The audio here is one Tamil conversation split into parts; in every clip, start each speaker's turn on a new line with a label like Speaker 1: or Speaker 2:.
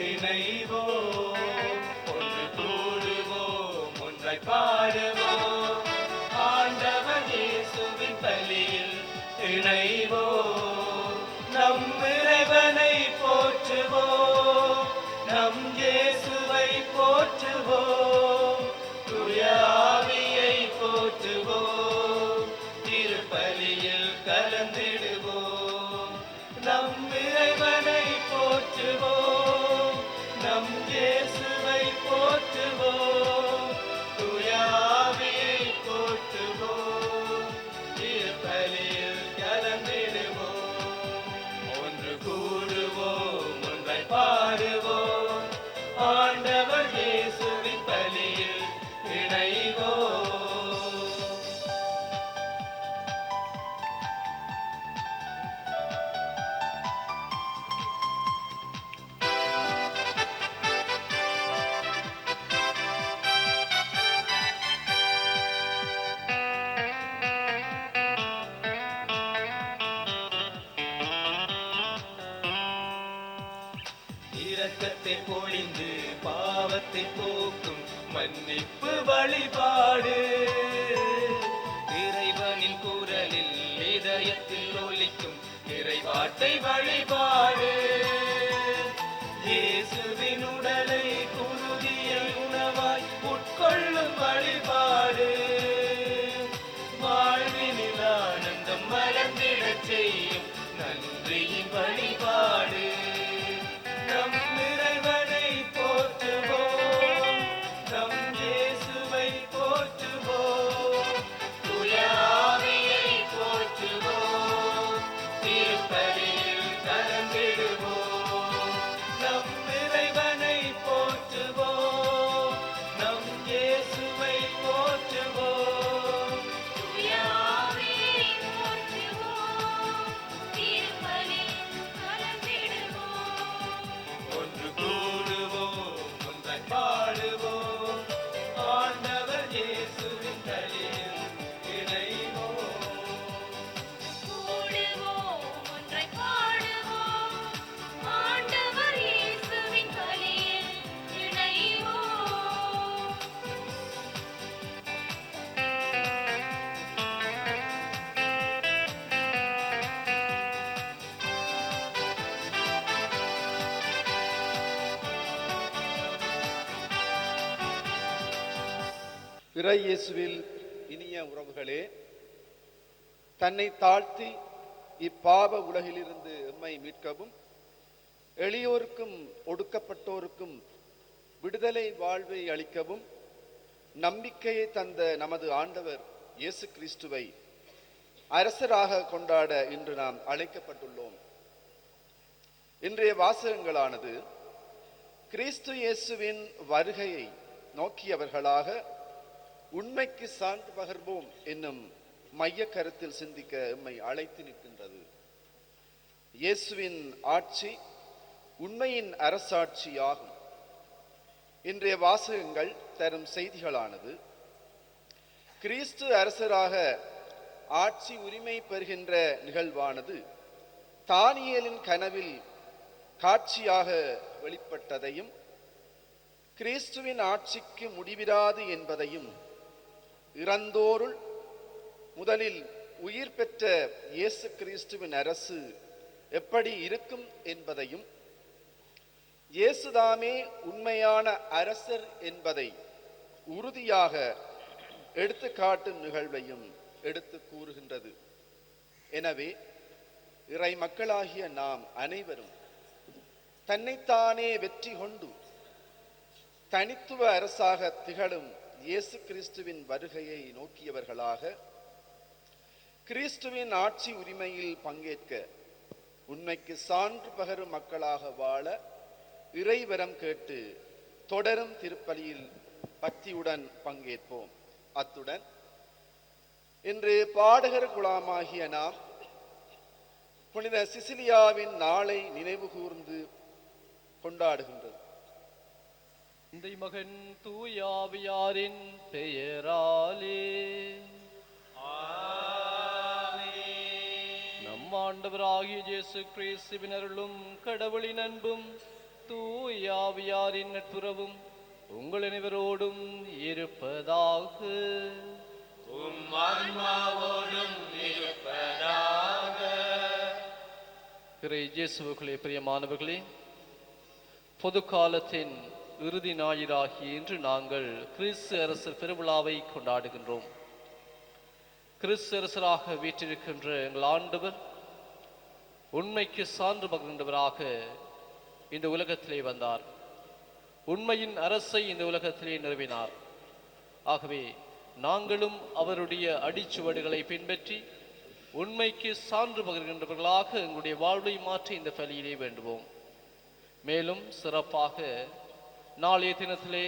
Speaker 1: இணைவோம், ஒன்று கூடுவோம், ஒன்றை பாடுவோம், ஆண்டவர் இயேசுவின் பலியில் இணைவோம், நம் இறைவனை போற்றுவோம், நம் இயேசுவை போற்றுவோம், தூய ஆவியை போற்றுவோம், திருப்பலியில் கலந்திடுவோம், நம் இறைவனை போற்றுவோம், நம் இயேசுவை போற்றுவோம், தூய ஆவியை போற்றுவோம், திருப்பலியில் கலந்திடுவோம், ஒன்று கூடுவோம், ஒன்றை பாடுவோம், ஆண்டவர் இயேசுவின் பலியில் இணைவோம். இரக்கத்தை பொழிந்து பாவத்தை போக்கும் மன்னிப்பு வழிபாடு, இறைவனின் குரலில் இதயத்தில் ஒலிக்கும் இறைவார்த்தை வழிபாடு, இயேசுவின் உடலை குருதிய உணவாய் உட்கொள்ளும் வழிபாடு, வாழ்வினில் ஆனந்தம் மலர்ந்திடச் செய்யும் நன்றியின் வழிபாடு, நம் இறைவனை போற்றுவோம், நம் இயேசுவை போற்றுவோம், தூய ஆவியை போற்றுவோம், திருப்பலியில் கலந்திடுவோம், நம் இறைவனை போற்றுவோம், நம் இயேசுவை போற்றுவோம்,
Speaker 2: தூய ஆவியை போற்றுவோம், திருப்பலியில் கலந்திடுவோம்,
Speaker 1: ஒன்று கூடுவோம், ஒன்றை பாடுவோம், ஆண்டவர் இயேசுவின் பலியில் இணைவோம்.
Speaker 2: கூடுவோம், ஒன்றை பாடுவோம், ஆண்டவர் இயேசுவின் பலியில் இணைவோம்.
Speaker 3: இறை இயேசுவில் இனிய உறவுகளே, தன்னை தாழ்த்தி இப்பாவ உலகிலிருந்து எம்மை மீட்கவும், எளியோருக்கும் ஒடுக்கப்பட்டோருக்கும் விடுதலை வாழ்வை அளிக்கவும் நம்பிக்கையை தந்த நமது ஆண்டவர் இயேசு கிறிஸ்துவை அரசராக கொண்டாட இன்று நாம் அழைக்கப்பட்டுள்ளோம். இன்றைய வாசகங்களானது கிறிஸ்து இயேசுவின் வருகையை நோக்கியவர்களாக உண்மைக்கு சான்று பகர்வோம் என்னும் மைய கருத்தில் சிந்திக்க எம்மை அழைத்து நிற்கின்றது. இயேசுவின் ஆட்சி உண்மையின் அரசாட்சியாகும். இன்றைய வாசகங்கள் தரும் செய்திகளானது கிறிஸ்து அரசராக ஆட்சி உரிமை பெறுகின்ற நிகழ்வானது தானியேலின் கனவில் காட்சியாக வெளிப்பட்டதையும், கிறிஸ்துவின் ஆட்சிக்கு முடிவிராது என்பதையும், இறந்தோருள் முதலில் உயிர் பெற்ற இயேசு கிறிஸ்துவின் அரசு எப்படி இருக்கும் என்பதையும், இயேசுதாமே உண்மையான அரசர் என்பதை உறுதியாக எடுத்துக்காட்டும் நிகழ்வையும் எடுத்து கூறுகின்றது. எனவே இறை மக்களாகிய நாம் அனைவரும் தன்னைத்தானே வெற்றி கொண்டு தனித்துவ அரசாக திகழும் இயேசு கிறிஸ்துவின் வருகையை நோக்கியவர்களாக கிறிஸ்துவின் ஆட்சி உரிமையில் பங்கேற்க, உண்மைக்கு சான்று பகரும் மக்களாக வாழ இறைவரம் கேட்டு தொடரும் திருப்பலியில் பக்தியுடன் பங்கேற்போம். அத்துடன் இன்று பாடகர் குழாமாகிய நாம் புனித சிசிலியாவின் நாளை நினைவு கூர்ந்து கொண்டாடுகின்றது.
Speaker 4: தந்தை மகன் தூயாவியாரின் பெயராலே நம் ஆண்டவராகிய இயேசு கிறிஸ்துவின் அருளும் கடவுளின் அன்பும் தூய தூயாவியாரின் நட்புறவும் உங்கள் அனைவரோடும் இருப்பதாக.
Speaker 1: உம் ஆன்மாவோடும் இருப்பதாக.
Speaker 4: பிறை இயேசுவுக்குள்ளே பிரியமானவர்களே, பொது காலத்தின் இறுதி ஞாயிறாகிய இன்று நாங்கள் கிறிஸ்து அரசர் பெருவிழாவை கொண்டாடுகின்றோம். கிறிஸ்து அரசராக வீற்றிருக்கின்ற எங்கள் ஆண்டவர் உண்மைக்கு சான்று பகிர்ந்தவராக இந்த உலகத்திலே வந்தார். உண்மையின் அரசை இந்த உலகத்திலே நிறுவினார். ஆகவே நாங்களும் அவருடைய அடிச்சுவடுகளை பின்பற்றி உண்மைக்கு சான்று பகிர்கின்றவர்களாக எங்களுடைய வாழ்வை மாற்றி இந்த பலியிலே வேண்டுவோம். மேலும் சிறப்பாக நாளைய தினத்திலே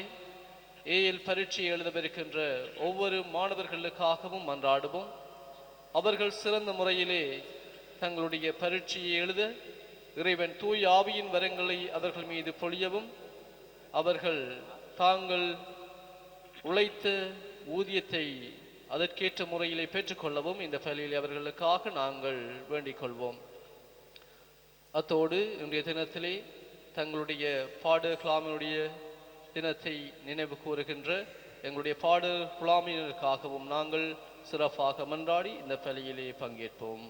Speaker 4: ஏஎல் பரீட்சை எழுதவிருக்கின்ற ஒவ்வொரு மாணவர்களுக்காகவும் மன்றாடுவோம். அவர்கள் சிறந்த முறையிலே தங்களுடைய பரீட்சையை எழுத இறைவன் தூய் ஆவியின் வரங்களை அவர்கள் மீது பொழியவும், அவர்கள் தாங்கள் உழைத்த ஊதியத்தை அதற்கேற்ற முறையிலே பெற்றுக்கொள்ளவும் இந்த பலியில் அவர்களுக்காக நாங்கள் வேண்டிக் கொள்வோம். அத்தோடு இன்றைய தினத்திலே தங்களுடைய பாடு குழாமினுடைய தினத்தை நினைவு கூறுகின்ற எங்களுடைய பாடு குழாமினருக்காகவும் நாங்கள் சிறப்பாக மன்றாடி இந்த பலியிலே பங்கேற்போம்.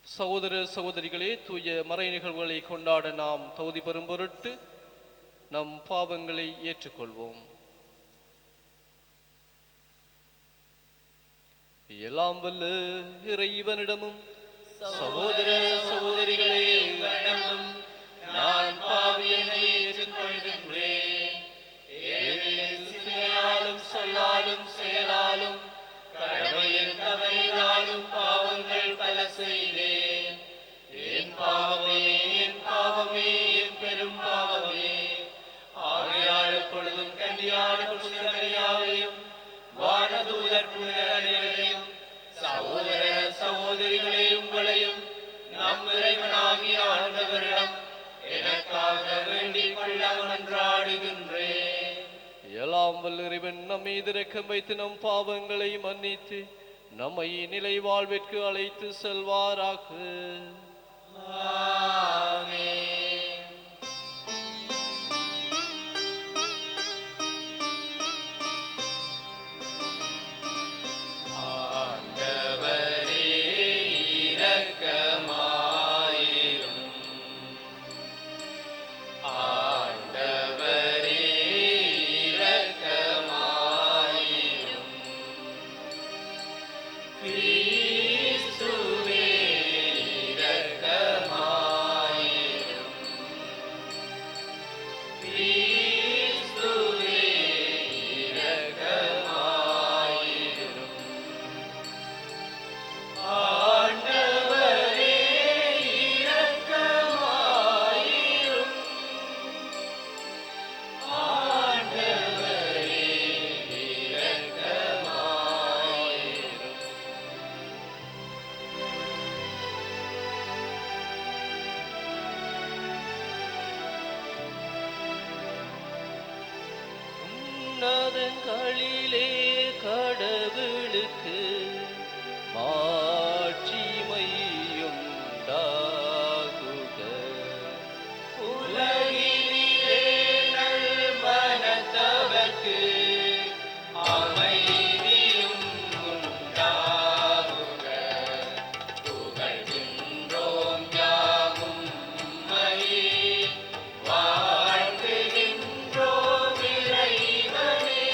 Speaker 4: சகோதர சகோதரிகளே, தூய மறை நிகழ்வுகளை கொண்டாட நாம் தகுதி பெறும் பொருட்டு நம் பாவங்களை ஏற்றுக்கொள்வோம். எல்லாம் வல்ல இறைவனிடமும்
Speaker 1: சகோதர சகோதரிகளே, உங்களிடமும் நான் பாவியனை ஏற்றுக்கொள்கின்றேன். சிந்தையாலும் சொல்லாலும் செயலாலும் கடமையின் தவறினாலும் பாவங்கள் பல செய்தேன். என் பாவமே, என் பாவமே, என் பெரும் பாவமே. ஆகையால் எப்பொழுதும் கன்னியான புனித மரியாவையும் வானதூதர் புனிதர் அனைவரையும் சகோதர சகோதரிகளே உங்களையும் நம் இறைவனாகிய ஆண்டவரிடம் எனக்காக வேண்டிக் கொள்ள மன்றாடுகின்றேன்.
Speaker 4: எல்லாம் வல்ல இறைவன் நம் மீது இரக்கம் வைத்து நம் பாவங்களை மன்னித்து நம்மை நிலை வாழ்விற்கு அழைத்து செல்வாராக.
Speaker 1: ஆமென். ஆண்டவரே இரக்கமாயிரும். ஆண்டவரே இரக்கமாயிரும். கிறிஸ்துவே இரக்கமாயிரும். கிறிஸ்துவே இரக்கமாயிரும். ஆண்டவரே இரக்கமாயிரும். ஆண்டவரே இரக்கமாயிரும்.
Speaker 4: உன்னதங்களிலே கடவுளுக்கு மாட்சிமையும் உண்டாகுக.
Speaker 1: உலகினிலே நல்மனத்தவர்க்கு அமைதியும் உண்டாகுக. புகழ்கின்றோம் யாவும் உம்மையே. வாழ்த்துகின்றோம் இறைவனே.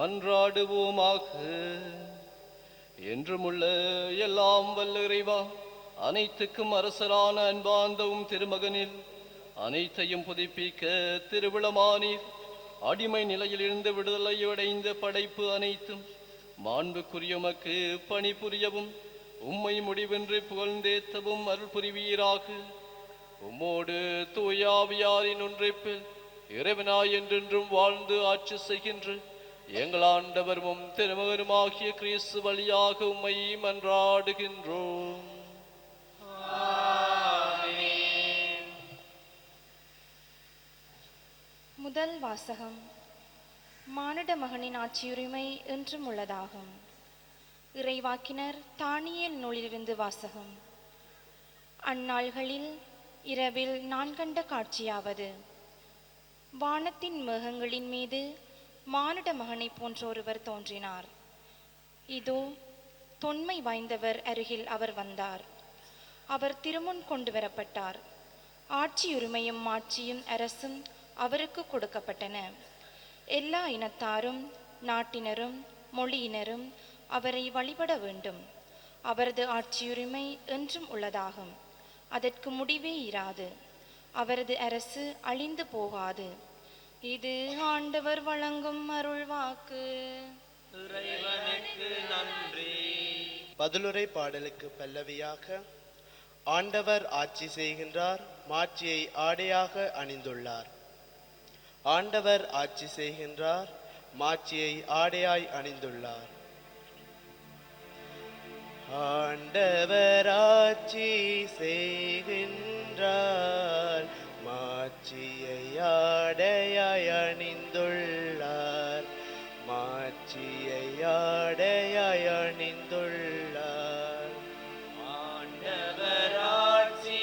Speaker 4: மன்றாடுவோமாக. என்றுமுள்ள எல்லாம் வல்ல இறைவா, அனைத்துக்கும் அரசரான அன்பாந்தவும் திருமகனில் அனைத்தையும் புதுப்பிக்க திருவிழமானீர். அடிமை நிலையிலிருந்து விடுதலையடைந்த படைப்பு அனைத்தும் மாண்புக்குரியமக்கு பணிபுரியவும் உம்மை முடிவின்றி புகழ்ந்தேத்தவும் அருள் புரிவீராக. உம்மோடு தூயாவியாரின் ஒன்றைப்பில் இறைவனாய் என்றென்றும் வாழ்ந்து ஆட்சி செய்கின்ற எங்கள் ஆண்டவரும் திருமகனுமாகிய கிறிஸ்து வழியாக உம்மை மன்றாடுகின்றோம்.
Speaker 2: முதல் வாசகம். மானிட மகனின் ஆட்சியுரிமை என்றும் உள்ளதாகும். இறைவாக்கினர் தானியேல் நூலிலிருந்து வாசகம். அந்நாள்களில் இரவில் நான் கண்ட காட்சியாவது, வானத்தின் மேகங்களின் மீது மானிட மகனை போன்ற ஒருவர் தோன்றினார். இதோ தொன்மை வாய்ந்தவர் அருகில் அவர் வந்தார். அவர் திருமுன் கொண்டு வரப்பட்டார். ஆட்சியுரிமையும் மாட்சியும் அரசும் அவருக்கு கொடுக்கப்பட்டன. எல்லா இனத்தாரும் நாட்டினரும் மொழியினரும் அவரை வழிபட வேண்டும். அவரது ஆட்சியுரிமை என்றும் உள்ளதாகும். அதற்கு முடிவே இராது. அவரது அரசு அழிந்து போகாது. இது ஆண்டவர் வழங்கும் அருள்வாக்கு.
Speaker 1: இறைவனுக்கு நன்றி.
Speaker 5: பதிலுரை பாடலுக்கு பல்லவியாக, ஆண்டவர் ஆட்சி செய்கின்றார், மாட்சியை ஆடையாக அணிந்துள்ளார். ஆண்டவர் ஆட்சி செய்கின்றார், மாட்சியை ஆடையாய் அணிந்துள்ளார். ஆண்டவர் ஆட்சி செய்கின்றார், மாட்சியை ஆடையாய் அணிந்துள்ளார். மாட்சியை ஆடையாய் அணிந்துள்ளார்.
Speaker 1: ஆண்டவர் ஆட்சி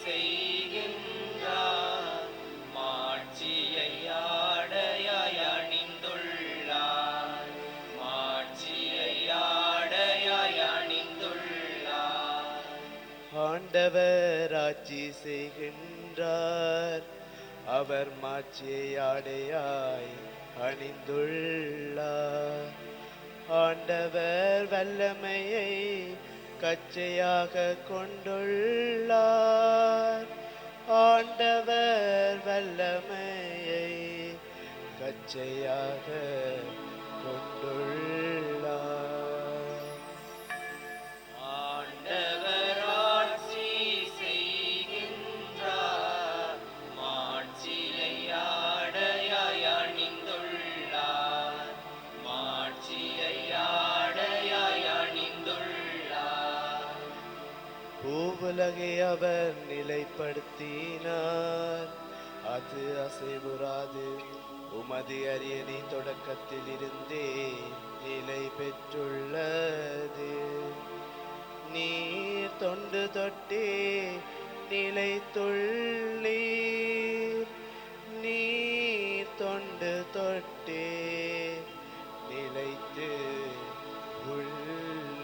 Speaker 1: செய்கின்றார், மாட்சியை ஆடையாய் அணிந்துள்ளார். மாட்சியை ஆடையாய் அணிந்துள்ளார்.
Speaker 5: ஆண்டவர் ஆட்சி செய்கின்றார், அவர் மாட்சியை ஆடையாய் அணிந்துள்ளார். ஆண்டவர் வல்லமையை கச்சையாக கொண்டுள்ளார். ஆண்டவர் வல்லமையை கச்சையாக கொண்டுள்ளார்.
Speaker 1: ஆண்டவர் ஆட்சி செய்கின்றார், மாட்சியை ஆடையாய் அணிந்துள்ளார். மாட்சியை ஆடையாய் அணிந்துள்ளார்.
Speaker 5: பூவுலகை அவர் நிலைப்படுத்தினார், அது அசைவுறாது. உமது அரியணை தொடக்கத்தில் இருந்தே நிலை பெற்றுள்ளது. நீர் தொண்டு தொட்டே நிலைத்துள்ளீர். நீர் தொண்டு தொட்டே நிலைத்து உள்ளீர்.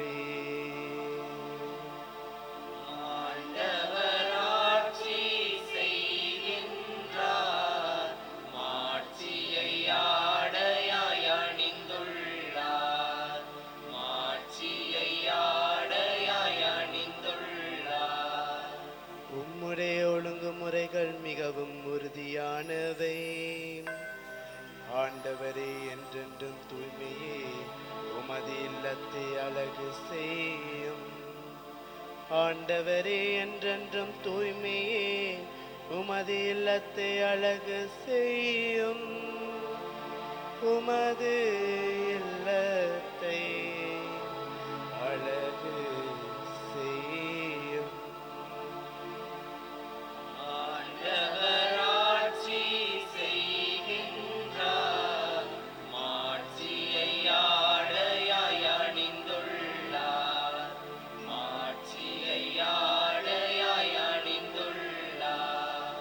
Speaker 1: ஆண்டவர் ஆட்சி செய்கின்றார், மாட்சியை ஆடையாய் அணிந்துள்ளார். மாட்சியை ஆடையாய் அணிந்துள்ளார்.
Speaker 5: உம்முடைய ஒழுங்குமுறைகள் மிகவும் உறுதியானவை. ஆண்டவரே, என்றென்றும் தூய்மையே உமது இல்லத்தை அழகு செய்யும். ஆண்டவரே, என்றென்றும் தூய்மையே உமது இல்லத்தை அழகு செய்யும். உமது இல்லத்தை அழகு செய்யும்.
Speaker 1: ஆண்டவர் ஆட்சி செய்கின்றார், மாட்சியை ஆடையாய் அணிந்துள்ளார். மாட்சியை ஆடையாய் அணிந்துள்ளார்.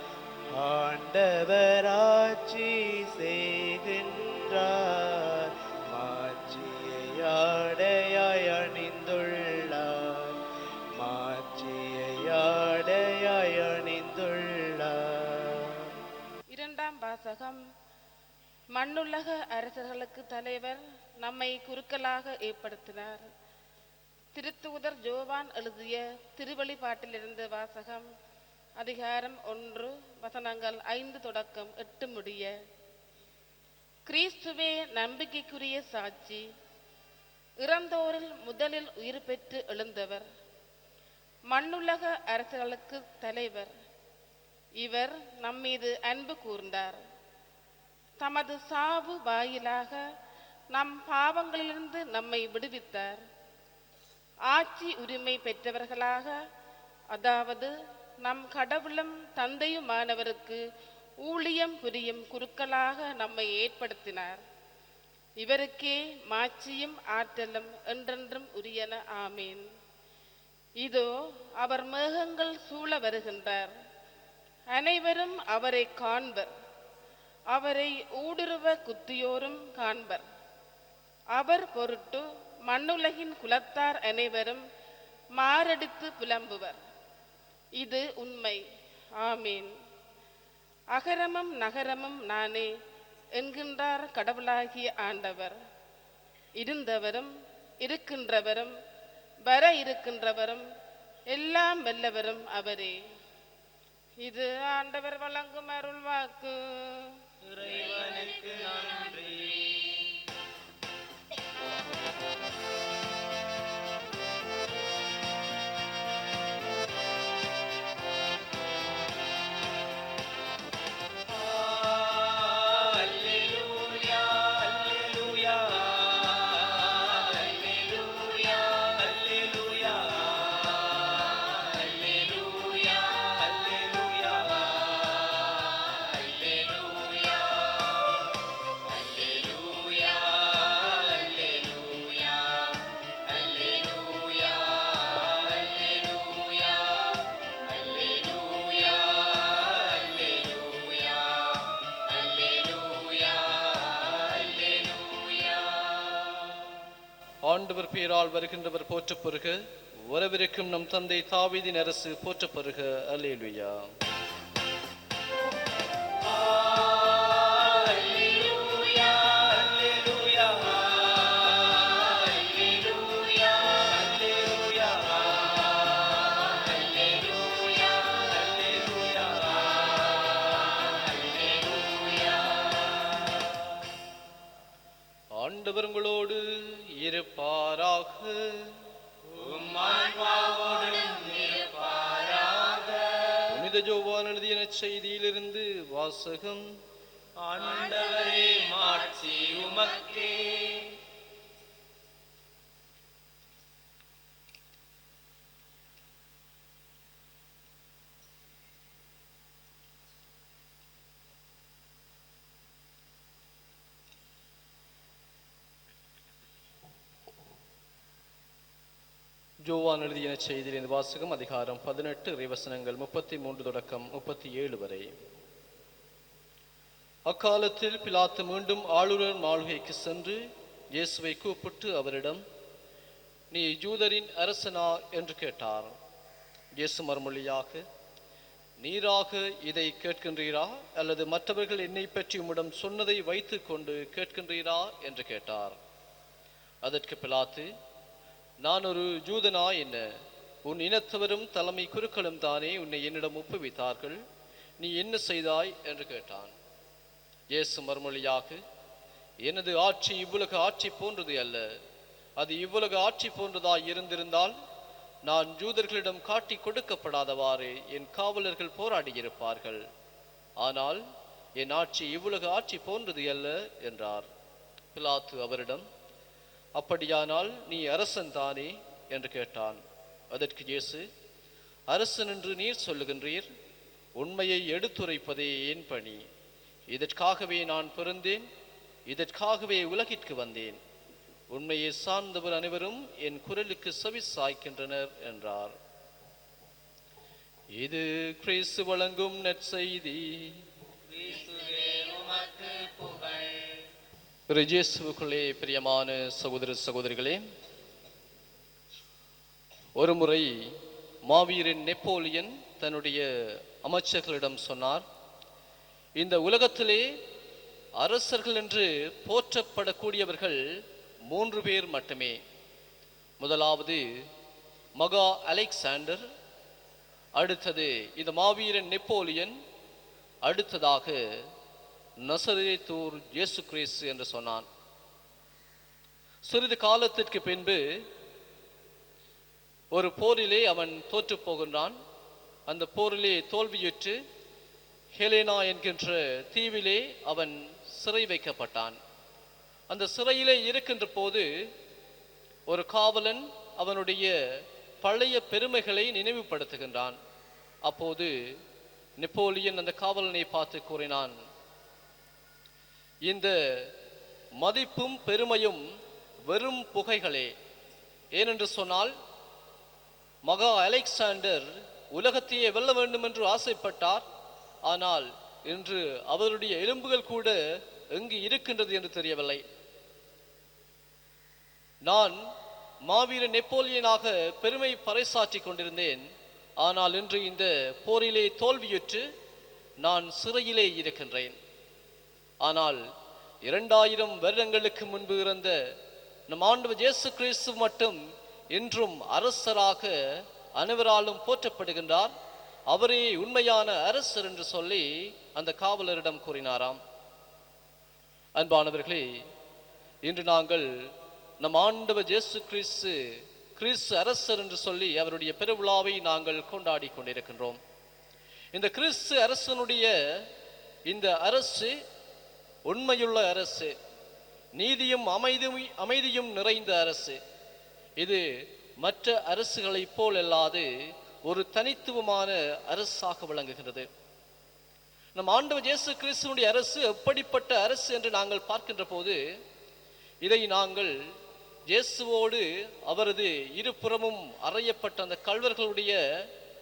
Speaker 5: ஆண்டவர் ஆட்சி செய்கின்றார், மாட்சியை ஆடையாய் அணிந்துள்ளார். மாட்சியை ஆடையாய் அணிந்துள்ளார்.
Speaker 6: இரண்டாம் வாசகம். மண்ணுலக அரசர்களுக்கு தலைவர் நம்மை குருக்களாக ஏற்படுத்தினார். திருத்தூதர் ஜோவான் எழுதிய திருவெளிப்பாட்டிலிருந்து வாசகம். அதிகாரம் 1 வசனங்கள் 5 தொடக்கம் 8 முடிய. கிறிஸ்துவே நம்பிக்கைக்குரிய சாட்சி, இறந்தோரில் முதலில் உயிர் பெற்று எழுந்தவர், மண்ணுலக அரசர்களுக்கு தலைவர். இவர் நம்மீது அன்பு கூர்ந்தார். தமது சாவு வாயிலாக நம் பாவங்களிலிருந்து நம்மை விடுவித்தார். ஆட்சி உரிமை பெற்றவர்களாக, அதாவது நம் கடவுளும் தந்தையுமானவருக்கு ஊழியம் புரியும் குருக்களாக நம்மை ஏற்படுத்தினார். இவருக்கே மாட்சியும் ஆற்றலும் என்றென்றும் உரியன. ஆமீன். இதோ அவர் மேகங்கள் சூழ வருகின்றார். அனைவரும் அவரை காண்பர். அவரை ஊடுருவ குத்தியோரும் காண்பர். அவர் பொருட்டு மண்ணுலகின் குலத்தார் அனைவரும் மாரடித்து புலம்புவர். இது உண்மை. ஆமீன். அகரமும் நகரமும் நானே என்கின்றார் கடவுளாகிய ஆண்டவர். இருந்தவரும் இருக்கின்றவரும் வர இருக்கின்றவரும் எல்லாம் வல்லவரும் அவரே. இது ஆண்டவர் வழங்கும் அருள் வாக்கு.
Speaker 1: இறைவனுக்கு நன்றி. அல்லேலூயா, அல்லேலூயா, அல்லேலூயா, அல்லேலூயா, அல்லேலூயா, அல்லேலூயா, அல்லேலூயா, அல்லேலூயா, அல்லேலூயா, அல்லேலூயா, அல்லேலூயா, அல்லேலூயா, அல்லேலூயா, அல்லேலூயா.
Speaker 4: ஆண்டவர் பேரால் வருகின்றவர் போற்றப் பெறுக. வரவிருக்கும் நம் தந்தை தாவீதின் அரசு போற்றப் பெறுக. அல்லேலூயா.
Speaker 1: அல்லேலூயா, அல்லேலூயா, அல்லேலூயா, அல்லேலூயா, அல்லேலூயா, அல்லேலூயா, அல்லேலூயா.
Speaker 4: ஆண்டவர் உங்களோடு இருப்பாராக.
Speaker 1: உம் ஆன்மாவோடும் இருப்பாராக.
Speaker 4: புனித யோவான் எழுதிய நற்செய்தியிலிருந்து வாசகம்.
Speaker 1: ஆண்டவரே, மாட்சி உமக்கே.
Speaker 4: யோவான் எழுதிய நற்செய்தியிலிருந்து வாசகம். அதிகாரம் 18 இறைவசனங்கள் 33 தொடக்கம் 37 வரை. அக்காலத்தில் பிலாத்து மீண்டும் ஆளுநர் மாளிகைக்கு சென்று இயேசுவை கூப்பிட்டு அவரிடம், நீ யூதரின் அரசனா என்று கேட்டார். இயேசு மறுமொழியாக, நீராக இதை கேட்கின்றீரா, அல்லது மற்றவர்கள் என்னை பற்றி உம்மிடம் சொன்னதை வைத்து கொண்டு கேட்கின்றீரா என்று கேட்டார். அதற்கு பிலாத்து, நான் ஒரு யூதனா என்ன? உன் இனத்தவரும் தலைமை குருக்களும் தானே உன்னை என்னிடம் ஒப்புவித்தார்கள். நீ என்ன செய்தாய் என்று கேட்டான். இயேசு மறுமொழியாக, எனது ஆட்சி இவ்வுலக ஆட்சி போன்றது அல்ல. அது இவ்வுலக ஆட்சி போன்றதாய் இருந்திருந்தால் நான் யூதர்களிடம் காட்டி கொடுக்கப்படாதவாறு என் காவலர்கள் போராடியிருப்பார்கள். ஆனால் என் ஆட்சி இவ்வுலக ஆட்சி போன்றது அல்ல என்றார். பிலாத்து அவரிடம், அப்படியானால் நீ அரசன் தானே என்று கேட்டான். அதற்கு இயேசு, அரசன் என்று நீர் சொல்லுகின்றீர். உண்மையை எடுத்துரைப்பதே என் பணி. இதற்காகவே நான் பிறந்தேன், இதற்காகவே உலகிற்கு வந்தேன். உண்மையை சார்ந்தவர் அனைவரும் என் குரலுக்கு செவி சாய்க்கின்றனர் என்றார். இது கிறிஸ்து வழங்கும் நற்செய்தி.
Speaker 1: கிறிஸ்துவே, உமக்கு புகழ்.
Speaker 4: இயேசுவுக்குள்ளே பிரியமான சகோதர சகோதரிகளே, ஒருமுறை மாவீரன் நெப்போலியன் தன்னுடைய அமைச்சர்களிடம் சொன்னார், இந்த உலகத்திலே அரசர்கள் என்று போற்றப்படக்கூடியவர்கள் 3 பேர் மட்டுமே. முதலாவது மகா அலெக்சாண்டர், அடுத்தது இந்த மாவீரன் நெப்போலியன், அடுத்ததாக நசரேத்தூர் இயேசு கிறிஸ்து என்று சொன்னான். சிறிது காலத்திற்கு பின்பு ஒரு போரிலே அவன் தோற்று போகின்றான். அந்த போரிலே தோல்வியுற்று ஹெலேனா என்கின்ற தீவிலே அவன் சிறை வைக்கப்பட்டான். அந்த சிறையிலே இருக்கின்ற போது ஒரு காவலன் அவனுடைய பழைய பெருமைகளை நினைவுபடுத்துகின்றான். அப்போது நெப்போலியன் அந்த காவலனை பார்த்து கூறினான், இந்த மதிப்பும் பெருமையும் வெறும் புகைகளே. ஏனென்று சொன்னால் மகா அலெக்சாண்டர் உலகத்தையே வெல்ல வேண்டும் என்று ஆசைப்பட்டார். ஆனால் இன்று அவருடைய எலும்புகள் கூட எங்கு இருக்கின்றது என்று தெரியவில்லை. நான் மாவீரன் நெப்போலியனாக பெருமை பறைசாற்றிக் கொண்டிருந்தேன். ஆனால் இன்று இந்த போரிலே தோல்வியுற்று நான் சிறையிலே இருக்கின்றேன். ஆனால் 2000 வருடங்களுக்கு முன்பு இருந்த நம் ஆண்டவர் இயேசு கிறிஸ்து மட்டும் இன்றும் அரசராக அனைவராலும் போற்றப்படுகின்றார். அவரே உண்மையான அரசர் என்று சொல்லி அந்த காவலரிடம் கூறினாராம். அன்பானவர்களே, இன்று நாங்கள் நம் ஆண்டவர் இயேசு கிறிஸ்து அரசர் என்று சொல்லி அவருடைய பெருவிழாவை நாங்கள் கொண்டாடி கொண்டிருக்கின்றோம். இந்த கிறிஸ்து அரசனுடைய இந்த அரசு உண்மையுள்ள அரசு, நீதியும் அமைதியும் நிறைந்த அரசு. இது மற்ற அரசுகளைப் போல் அல்லாது ஒரு தனித்துவமான அரசாக விளங்குகிறது. நம் ஆண்டவர் இயேசு கிறிஸ்துவினுடைய அரசு எப்படிப்பட்ட அரசு என்று நாங்கள் பார்க்கின்ற போது இதை நாங்கள் இயேசுவோடு அவரது இருபுறமும் அறையப்பட்ட அந்த கள்வர்களுடைய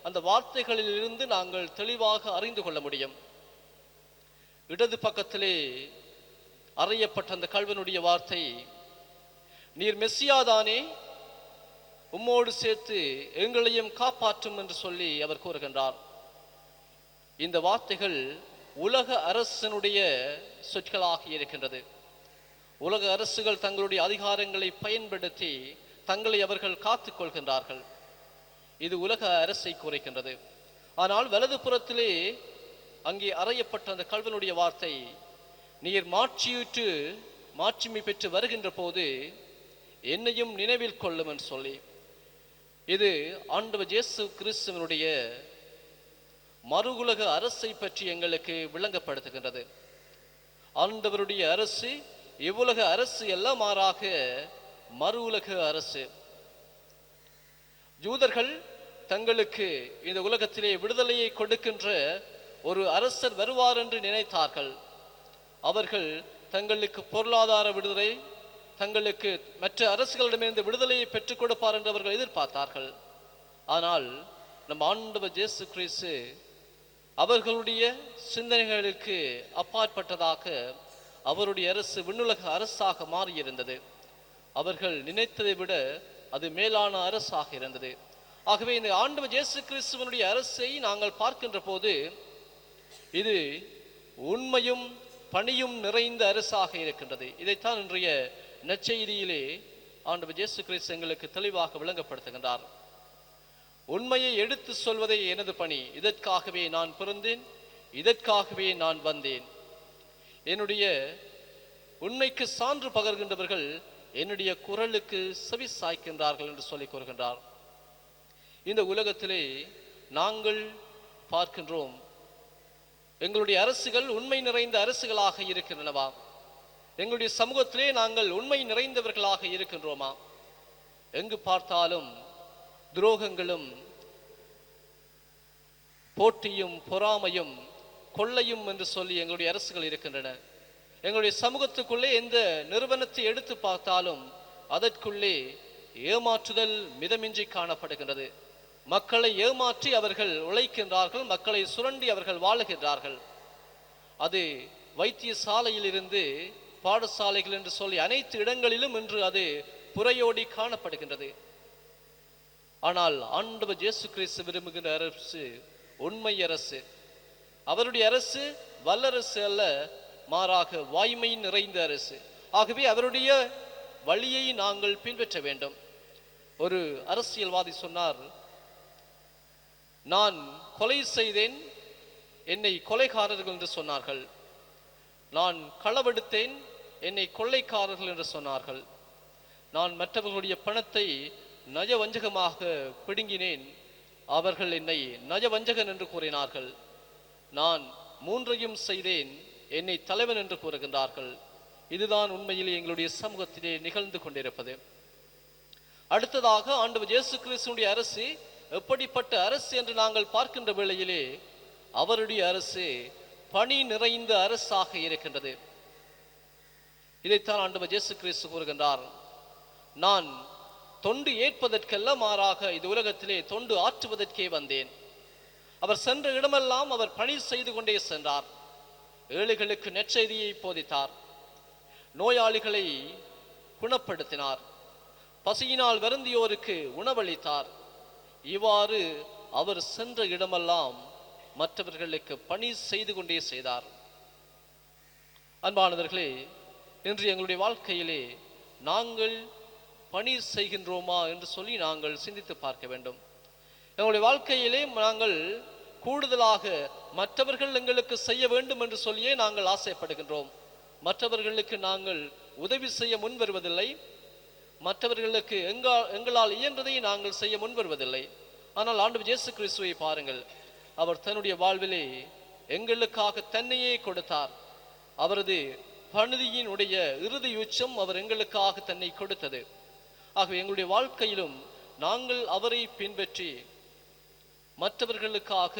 Speaker 4: அந்த வார்த்தைகளில் இருந்து நாங்கள் தெளிவாக அறிந்து கொள்ள முடியும். இடது பக்கத்திலே அறையப்பட்ட அந்த கள்வனுடைய வார்த்தை, நீர் மெசியாதானே, உம்மோடு சேர்த்து எங்களையும் காப்பாற்றும் என்று சொல்லி அவர் கூறுகின்றார். இந்த வார்த்தைகள் உலக அரசனுடைய சொற்களாக இருக்கின்றது. உலக அரசுகள் தங்களுடைய அதிகாரங்களை பயன்படுத்தி தங்களை அவர்கள் காத்துக் கொள்கின்றார்கள். இது உலக அரசை குறைக்கின்றது. ஆனால் வலது புறத்திலே அங்கே அறையப்பட்ட அந்த கள்வனுடைய வார்த்தை, நீர் மாட்சிமை பெற்று வருகின்ற போது என்னையும் நினைவில் கொள்ளும் என்று சொல்லி, இது ஆண்டவர் இயேசு கிறிஸ்துவனுடைய மறுஉலக அரசை பற்றி எங்களுக்கு விளங்கப்படுத்துகின்றது. ஆண்டவருடைய அரசு இவ்வுலக அரசு எல்லாம் மாறாக மறு உலக அரசு. யூதர்கள் தங்களுக்கு இந்த உலகத்திலே விடுதலையை கொடுக்கின்ற ஒரு அரசர் வருவார் என்று நினைத்தார்கள். அவர்கள் தங்களுக்கு பொருளாதார விடுதலை, தங்களுக்கு மற்ற அரசுகளிடமிருந்து விடுதலையை பெற்றுக் கொடுப்பார் என்று அவர்கள் எதிர்பார்த்தார்கள். ஆனால் நம் ஆண்டவர் இயேசு கிறிஸ்து அவர்களுடைய சிந்தனைகளுக்கு அப்பாற்பட்டதாக அவருடைய அரசு விண்ணுலக அரசாக மாறியிருந்தது. அவர்கள் நினைத்ததை விட அது மேலான அரசாக இருந்தது. ஆகவே இந்த ஆண்டவர் இயேசு கிறிஸ்துவனுடைய அரசை நாங்கள் பார்க்கின்ற போது இது உண்மையும் பணியும் நிறைந்த அரசாக இருக்கின்றது. இதைத்தான் இன்றைய நற்செய்தியிலே ஆண்டவர் இயேசு கிறிஸ்து எங்களுக்கு தெளிவாக விளங்கப்படுத்துகின்றார். உண்மையை எடுத்து சொல்வதே எனது பணி, இதற்காகவே நான் பிறந்தேன், இதற்காகவே நான் வந்தேன். என்னுடைய உண்மைக்கு சான்று பகர்கின்றவர்கள் என்னுடைய குரலுக்கு செவி சாய்க்கின்றார்கள் என்று சொல்லிக் கூறுகின்றார். இந்த உலகத்திலே நாங்கள் பார்க்கின்றோம், எங்களுடைய அரசுகள் உண்மை நிறைந்த அரசுகளாக இருக்கின்றனவா? எங்களுடைய சமூகத்திலே நாங்கள் உண்மை நிறைந்தவர்களாக இருக்கின்றோமா? எங்கு பார்த்தாலும் துரோகங்களும் போட்டியும் பொறாமையும் கொள்ளையும் என்று சொல்லி எங்களுடைய அரசுகள் இருக்கின்றன. எங்களுடைய சமூகத்துக்குள்ளே எந்த நிறுவனத்தை எடுத்து பார்த்தாலும் அதற்குள்ளே ஏமாற்றுதல் மிதமின்றி காணப்படுகின்றது. மக்களை ஏமாற்றி அவர்கள் உழைக்கின்றார்கள், மக்களை சுரண்டி அவர்கள் வாழுகின்றார்கள். அது வைத்தியசாலையில் இருந்து பாடசாலைகள் என்று சொல்லி அனைத்து இடங்களிலும் இன்று அது புறையோடி காணப்படுகின்றது. ஆனால் ஆண்டவர் இயேசு கிறிஸ்து விரும்புகின்ற அரசு உண்மை அரசு. அவருடைய அரசு வல்லரசு அல்ல, மாறாக வாய்மை நிறைந்த அரசு. ஆகவே அவருடைய வழியை நாங்கள் பின்பற்ற வேண்டும். ஒரு அரசியல்வாதி சொன்னார், நான் கொலை செய்தேன், என்னை கொலைகாரர்கள் என்று சொன்னார்கள். நான் களவெடுத்தேன், என்னை கொள்ளைக்காரர்கள் என்று சொன்னார்கள். நான் மற்றவர்களுடைய பணத்தை நயவஞ்சகமாக பிடுங்கினேன், அவர்கள் என்னை நயவஞ்சகன் என்று கூறினார்கள். நான் மூன்றையும் செய்தேன், என்னை தலைவன் என்று கூறுகின்றார்கள். இதுதான் உண்மையில் எங்களுடைய சமூகத்திலே நிகழ்ந்து கொண்டிருப்பது. அடுத்ததாக ஆண்டவர் இயேசு கிறிஸ்துவினுடைய அரசு எப்படிப்பட்ட அரசு என்று நாங்கள் பார்க்கின்ற வேளையிலே அவருடைய அரசு பணி நிறைந்த அரசாக இருக்கின்றது. இதைத்தான் ஆண்டவர் இயேசு கிறிஸ்து கூறுகின்றார், நான் தொண்டு ஏற்பதற்கல்ல, மாறாக இது உலகத்திலே தொண்டு ஆற்றுவதற்கே வந்தேன். அவர் சென்ற இடமெல்லாம் அவர் பணி செய்து கொண்டே சென்றார். ஏழைகளுக்கு நற்செய்தியை போதித்தார், நோயாளிகளை குணப்படுத்தினார், பசியினால் வருந்தியோருக்கு உணவளித்தார். இவ்வாறு அவர் சென்ற இடமெல்லாம் மற்றவர்களுக்கு பணி செய்து கொண்டே செய்தார். அன்பானவர்களே, இன்று எங்களுடைய வாழ்க்கையிலே நாங்கள் பணி செய்கின்றோமா என்று சொல்லி நாங்கள் சிந்தித்து பார்க்க வேண்டும். எங்களுடைய வாழ்க்கையிலே நாங்கள் கூடுதலாக மற்றவர்கள் எங்களுக்கு செய்ய வேண்டும் என்று சொல்லியே நாங்கள் ஆசைப்படுகின்றோம். மற்றவர்களுக்கு நாங்கள் உதவி செய்ய முன் வருவதில்லை. மற்றவர்களுக்கு எங்களால் இயன்றதை நாங்கள் செய்ய முன் வருவதில்லை. ஆனால் ஆண்டவர் இயேசு கிறிஸ்துவை பாருங்கள், அவர் தன்னுடைய வாழ்விலே எங்களுக்காக தன்னையே கொடுத்தார். அவரது பணிதியினுடைய இறுதி உச்சம் அவர் எங்களுக்காக தன்னை கொடுத்தது. ஆகவே எங்களுடைய வாழ்க்கையிலும் நாங்கள் அவரை பின்பற்றி மற்றவர்களுக்காக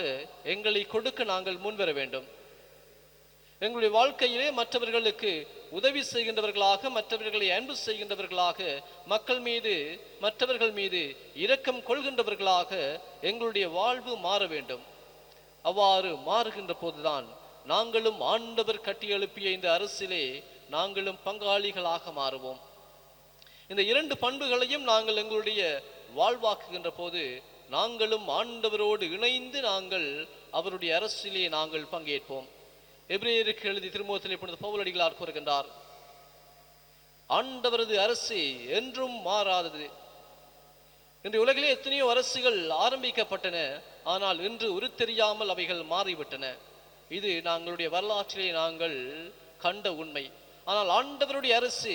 Speaker 4: எங்களை கொடுக்க நாங்கள் முன்வர வேண்டும். எங்களுடைய வாழ்க்கையிலே மற்றவர்களுக்கு உதவி செய்கின்றவர்களாக, மற்றவர்களை அன்பு செய்கின்றவர்களாக, மற்றவர்கள் மீது இரக்கம் கொள்கின்றவர்களாக எங்களுடைய வாழ்வு மாற வேண்டும். அவ்வாறு மாறுகின்ற போதுதான் நாங்களும் ஆண்டவர் கட்டி எழுப்பிய இந்த அரசிலே நாங்களும் பங்காளிகளாக மாறுவோம். இந்த இரண்டு பண்புகளையும் நாங்கள் எங்களுடைய வாழ்வாக்குகின்ற போது நாங்களும் ஆண்டவரோடு இணைந்து நாங்கள் அவருடைய அரசிலே நாங்கள் பங்கேற்போம். எபிரேயருக்கு எழுதி திருமுகத்திலே புனித பவுலடிகளார் கூறுகின்றார், ஆண்டவரது அரசு என்றும் மாறாதது. இன்று உலகிலே எத்தனையோ அரசுகள் ஆரம்பிக்கப்பட்டன, ஆனால் இன்று உருத்தெரியாமல் அவைகள் மாறிவிட்டன. இது நாங்களுடைய வரலாற்றிலே நாங்கள் கண்ட உண்மை. ஆனால் ஆண்டவருடைய அரசு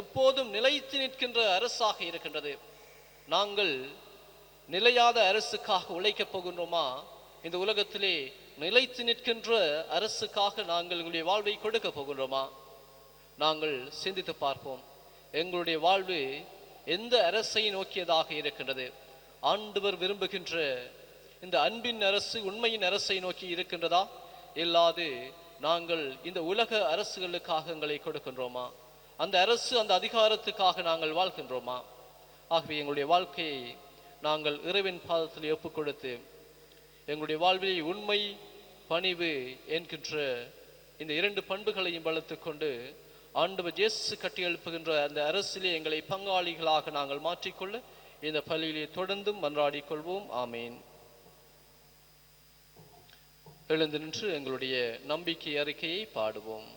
Speaker 4: எப்போதும் நிலைத்து நிற்கின்ற அரசாக இருக்கின்றது. நாங்கள் நிலையாத அரசுக்காக உழைக்கப் போகின்றோமா? இந்த உலகத்திலே நிலைத்து நிற்கின்ற அரசுக்காக நாங்கள் எங்களுடைய வாழ்வை கொடுக்க போகின்றோமா? நாங்கள் சிந்தித்து பார்ப்போம். எங்களுடைய வாழ்வு எந்த அரசை நோக்கியதாக இருக்கின்றது? ஆண்டவர் விரும்புகின்ற இந்த அன்பின் அரசு, உண்மையின் அரசை நோக்கி இருக்கின்றதா? இல்லாது நாங்கள் இந்த உலக அரசுகளுக்காக எங்களை கொடுக்கின்றோமா? அந்த அரசு, அந்த அதிகாரத்துக்காக நாங்கள் வாழ்கின்றோமா? ஆகவே எங்களுடைய வாழ்க்கையை நாங்கள் இறைவன் பாதத்தில் ஒப்புக் கொடுத்து எங்களுடைய வாழ்விலே உண்மை, பணிவு என்கின்ற இந்த இரண்டு பண்புகளையும் வளர்த்து கொண்டு ஆண்டவர் இயேசு கட்டி எழுப்புகின்ற அந்த அரசிலே எங்களை பங்காளிகளாக நாங்கள் மாற்றிக்கொள்ள இந்த பள்ளியிலே தொடர்ந்தும் மன்றாடிக் கொள்வோம். ஆமீன். எழுந்து நின்று எங்களுடைய நம்பிக்கை அறிக்கையை பாடுவோம்.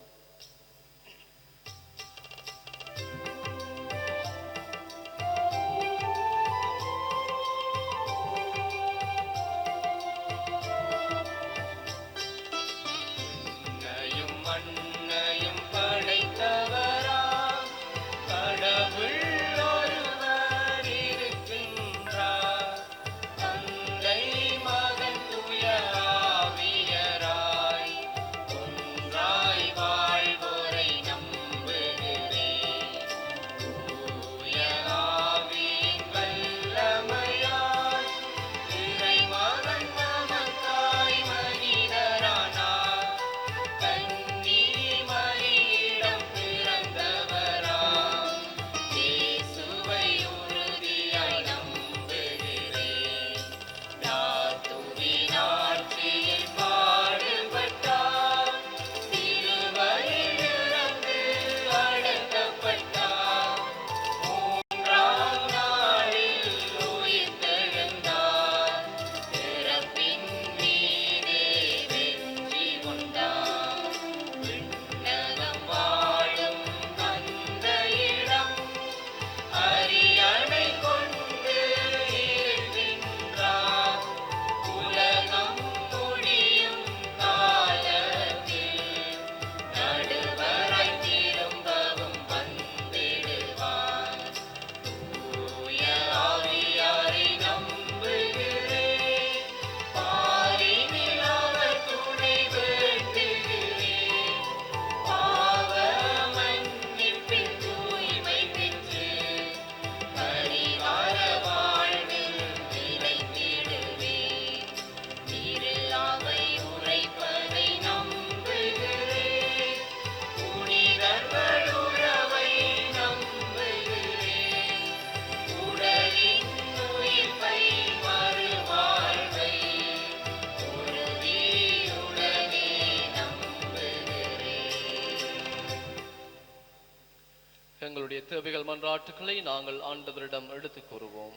Speaker 1: மகன் தூய ஆவியராய் ஒன்றாய்
Speaker 4: எங்களுடைய தேவைகள் மன்றாட்டுக்களை நாங்கள் ஆண்டவரிடம் எடுத்துக் கூறுவோம்.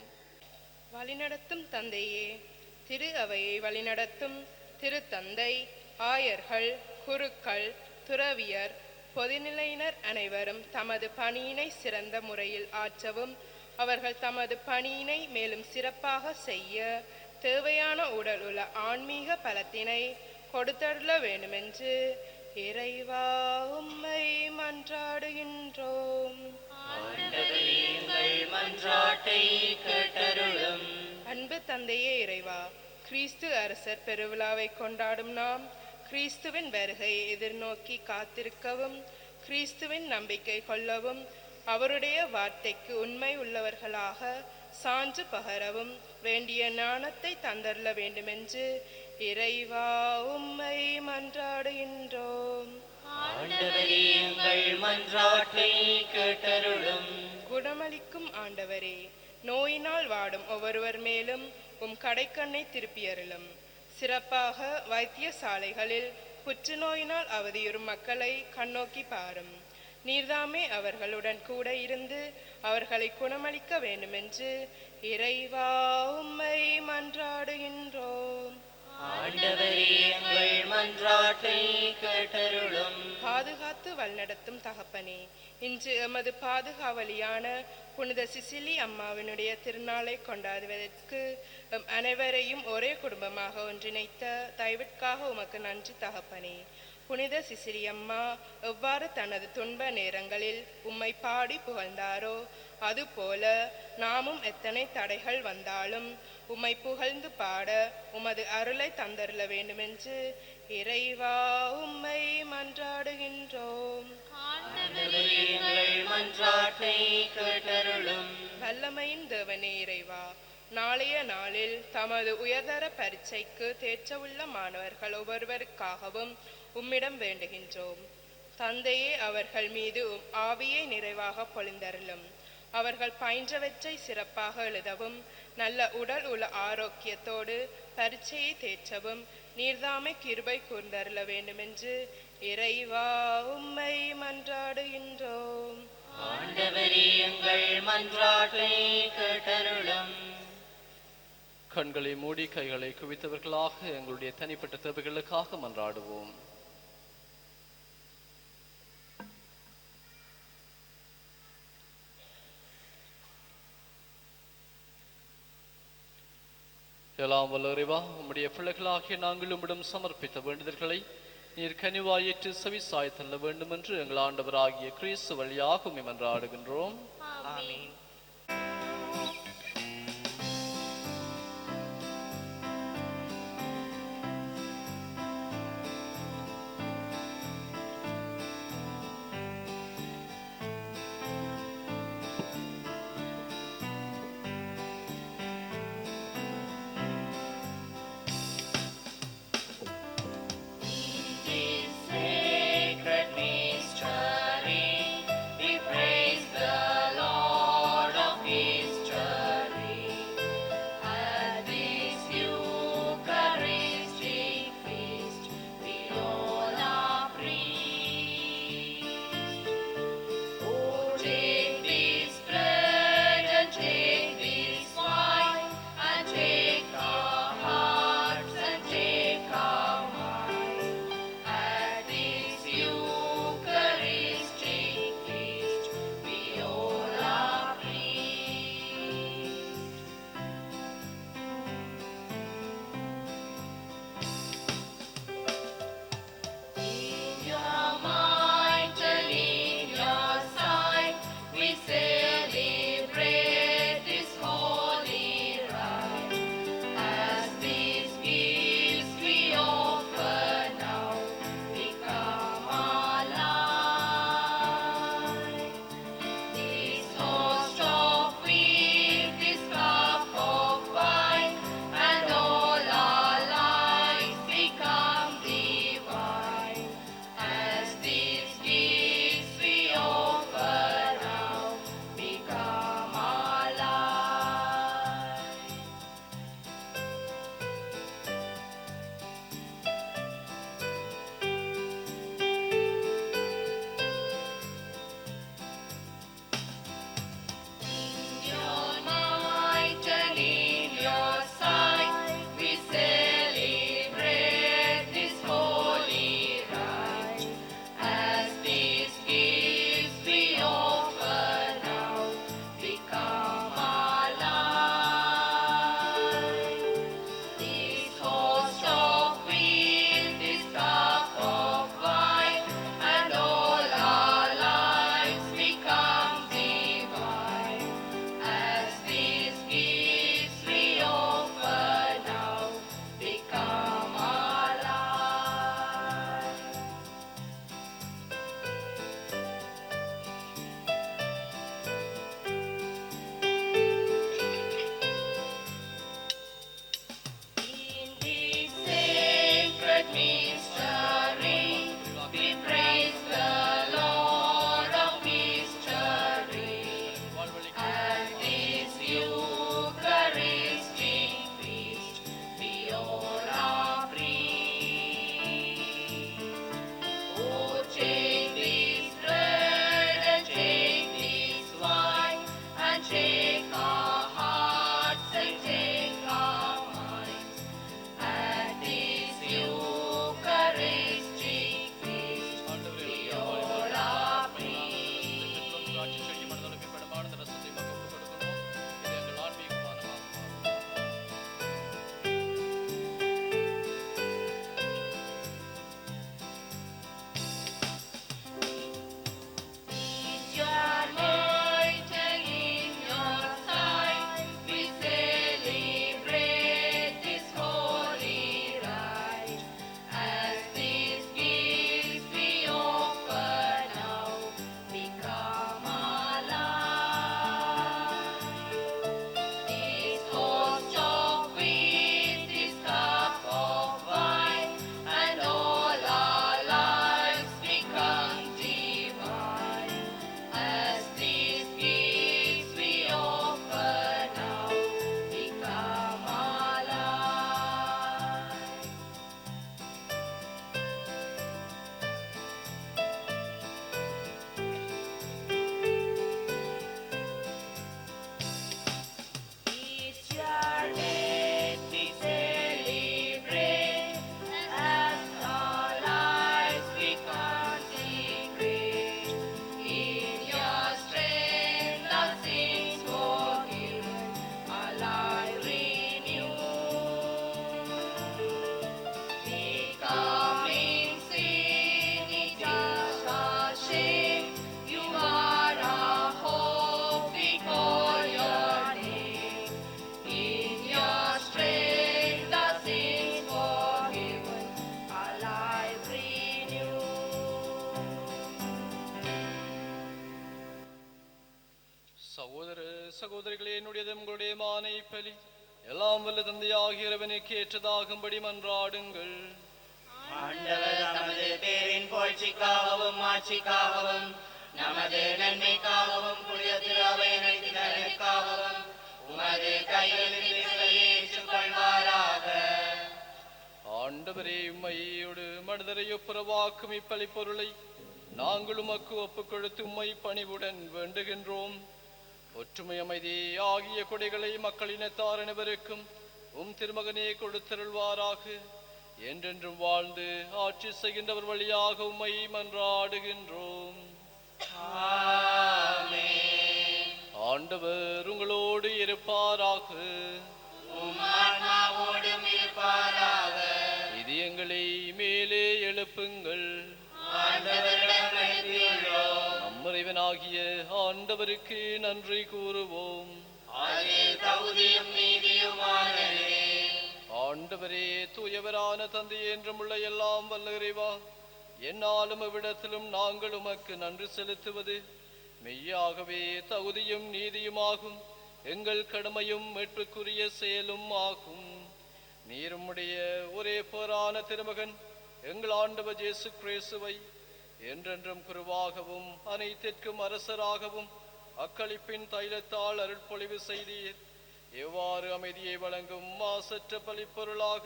Speaker 7: வழிநடத்தும் தந்தையே, திரு அவையை வழிநடத்தும் திரு தந்தை, ஆயர்கள், குருக்கள், துறவியர், பொதுநிலையினர் அனைவரும் தமது பணியினை சிறந்த முறையில் ஆற்றவும், அவர்கள் தமது பணியினை மேலும் சிறப்பாக செய்ய தேவையான உடல் உள்ள ஆன்மீக பலத்தினை கொடுத்தருள வேண்டுமென்று இறைவா உம்மை மன்றாடுகின்றோம்.
Speaker 1: ஆண்டவரே, எங்கள் மன்றாட்டை கேட்டருளும்.
Speaker 7: அன்பு தந்தையே இறைவா, கிறிஸ்து அரசர் பெருவிழாவை கொண்டாடும் நாம் கிறிஸ்துவின் வருகையை எதிர்நோக்கி காத்திருக்கவும், கிறிஸ்துவின் நம்பிக்கை கொள்ளவும், அவருடைய வார்த்தைக்கு உண்மை உள்ளவர்களாக சான்று பகரவும் வேண்டிய ஞானத்தை தந்தருள வேண்டுமென்று இறைவா உம்மை மன்றாடுகின்றோம்.
Speaker 1: ஆண்டவரே, எங்கள் மன்றாட்டை கேட்டருளும்.
Speaker 7: குணமளிக்கும் ஆண்டவரே, நோயினால் வாடும் ஒவ்வொருவர் மேலும் உம் கடைக்கண்ணை திருப்பியருளும். சிறப்பாக வைத்தியசாலைகளில் புற்றுநோயினால் அவதியுறும் மக்களை கண்ணோக்கி பாரும். நீர்தாமே அவர்களுடன் கூட இருந்து அவர்களை குணமளிக்க வேண்டுமென்று இறைவா உம்மை மன்றாடுகின்றோம்.
Speaker 1: ஆண்டவரே, எங்கள் மன்றாட்டை கேட்டருளும்.
Speaker 7: பாதுகாத்து வழிநடத்தும் தகப்பனே, இன்று எமது பாதுகாவலியான புனித சிசிலி அம்மாவினுடைய திருநாளை கொண்டாடுவதற்கு அனைவரையும் ஒரே குடும்பமாக ஒன்றிணைத்த தயவிற்காக உமக்கு நன்றி தகப்பனே. புனித சிசிலி அம்மா எவ்வாறு தனது துன்ப நேரங்களில் உம்மை பாடி புகழ்ந்தாரோ, அதுபோல நாமும் எத்தனை தடைகள் வந்தாலும் உம்மை புகழ்ந்து பாட உமது அருளை தந்தருள வேண்டுமென்று இறைவா உம்மை மன்றாடுகின்றோம்.
Speaker 1: ஆண்டவரே, எங்கள் மன்றாட்டை கேட்டருளும்.
Speaker 7: வல்லமையின் தேவனே இறைவா, நாளைய நாளில் தமது உயர்தர பரீட்சைக்கு தேற்றவுள்ள மாணவர்கள் ஒவ்வொருவருக்காகவும் உம்மிடம் வேண்டுகின்றோம். தந்தையே, அவர்கள் மீது ஆவியை நிறைவாக பொழிந்தருளும். அவர்கள் பயின்றவற்றை சிறப்பாக எழுதவும், நல்ல உடல் உள்ள ஆரோக்கியத்தோடு பரீட்சையை தேற்றவும் நீர்தாமை கிருபை கூர்ந்தருள வேண்டுமென்று இறைவா உம்மை மன்றாடுகின்றோம்.
Speaker 1: ஆண்டவரே, எங்கள் மன்றாட்டை கேட்டருளும்.
Speaker 4: கண்களை மூடி கைகளை குவித்தவர்களாக எங்களுடைய தனிப்பட்ட தேவைகளுக்காக மன்றாடுவோம். எல்லாம் வல்ல இறைவா, உம்முடைய பிள்ளைகளாகிய நாங்கள் உம்மிடம் சமர்ப்பித்த வேண்டுதல்களை நீர் கனிவாயிற்று செவி சாய்த்தள்ள வேண்டும் என்று எங்கள் ஆண்டவராகிய கிறிஸ்து வழியாக உம்மை மன்றாடுகின்றோம்.
Speaker 1: ஆமென். This sacred mystery, we praise the Lord. mystery. We praise the Lord of mystery. At this Eucharistic feast, we all are free. Oh, take this bread and take this wine, and take our hearts and take our minds. At this Eucharistic feast, we all are free. Is your anointing in your sight? We celebrate this holy rite. As these gifts we offer now become alive. This host of wheat, this cup of wine, and all our lives become divine. As these gifts we offer now become alive. It's your death we celebrate, as our lives we consecrate. In your strength our sins forgiven, our life renewed. Becoming sin, it is our shame. You are our hope, we call your name. In your strength our sins forgiven, our life renewed.
Speaker 4: சகோதர சகோதரிகளே, என்னுடையது உங்களுடைய மானை பலி எல்லாம் வல்ல தந்தையாகிய இறைவனுக்கு ஏற்றதாகும்படி மன்றாடுங்கள்.
Speaker 1: ஆண்டவர் தமது பேரின் புகழ்ச்சிக்காகவும் ஆட்சிக்காகவும் நமது நன்மைக்காகவும் புனித திரு அவை நடத்தினருக்காகவும் உமது கையிலிருந்து ஏற்றுக்கொள்வாராக.
Speaker 4: ஆண்டவரே, உம்மையோடு மனிதரை ஒப்புரவாக்கும் இப்பலி பொருளை நாங்கள் உமக்கு ஒப்புக் கொடுத்து உம்மை பணிவுடன் வேண்டுகின்றோம். ஒற்றுமை, அமைதி ஆகிய கொடைகளை மக்களினத்தார் அனைவருக்கும் உம் திருமகனே கொடுத்தருள்வாராக. என்றென்றும் வாழ்ந்து ஆட்சி செய்கின்றவர் வழியாக உம்மை மன்றாடுகின்றோம்.
Speaker 1: ஆமென்.
Speaker 4: ஆண்டவர் உங்களோடு இருப்பாராக.
Speaker 1: உம் ஆன்மாவோடும் இருப்பாராக.
Speaker 4: இதயங்களை மேலே எழுப்புங்கள்.
Speaker 1: ஆண்டவரிடம் எழுப்பியுள்ளோம்.
Speaker 4: நம் இறைவனாகிய ஆண்டவருக்கு நன்றி கூறுவோம்.
Speaker 1: அது தகுதியும் நீதியுமானதே.
Speaker 4: ஆண்டவரே, தூயவரான தந்தை என்றும் உள்ள எல்லாம் வல்ல இறைவா, என்னாலும் எவ்விடத்திலும் நாங்கள் உமக்கு நன்றி செலுத்துவது மெய்யாகவே தகுதியும் நீதியுமாகும். எங்கள் கடமையும் மீட்புக்குரிய செயலும் ஆகும். நீரும்முடைய ஒரே போரான திருமகன் எங்கள் ஆண்டவர் இயேசு கிறிஸ்துவை என்றென்றும் குருவாகவும் அனைத்திற்கும் அரசராகவும் அக்களிப்பின் தைலத்தால் அருட்பொழிவு செய்தீர். எவ்வாறு அமைதியை வழங்கும் மாசற்ற பலிப்பொருளாக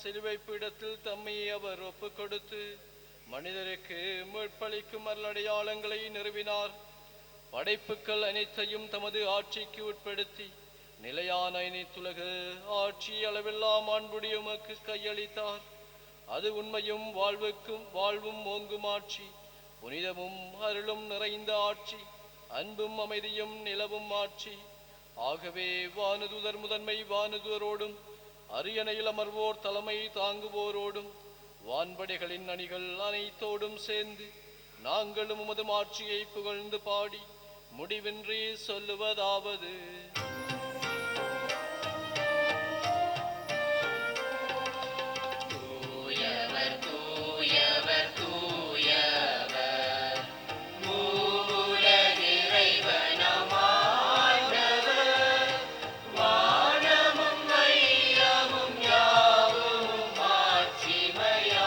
Speaker 4: சிலுவை பீடத்தில் தம்மை அவர் ஒப்புக் கொடுத்து மனிதருக்கு மீட்பளிக்கும் அருளடையாளங்களை நிறுவினார். படைப்புக்கள் அனைத்தையும் தமது ஆட்சிக்கு உட்படுத்தி நிலையான இணைத்துலக ஆட்சி அளவில்லா மாண்புடைய உமக்கு கையளித்தார். அது உண்மையும் வாழ்வும் ஓங்கும் ஆட்சி, புனிதமும் அருளும் நிறைந்த ஆட்சி, அன்பும் அமைதியும் நிலவும் ஆட்சி. ஆகவே வானுதூதர் முதன்மை வானுதூதரோடும் அரியணையில் அமர்வோர் தலைமை தாங்குவோரோடும் வான்படைகளின் அணிகள் அனைத்தோடும் சேர்ந்து நாங்களும் உமது ஆட்சியை புகழ்ந்து பாடி முடிவின்றி சொல்லுவதாவது:
Speaker 1: தூயவர் தூயவர் தூயவர் மூவுலக இறைவனாம் ஆண்டவர். வானமும் வையமும் யாவும் மாட்சிமையால்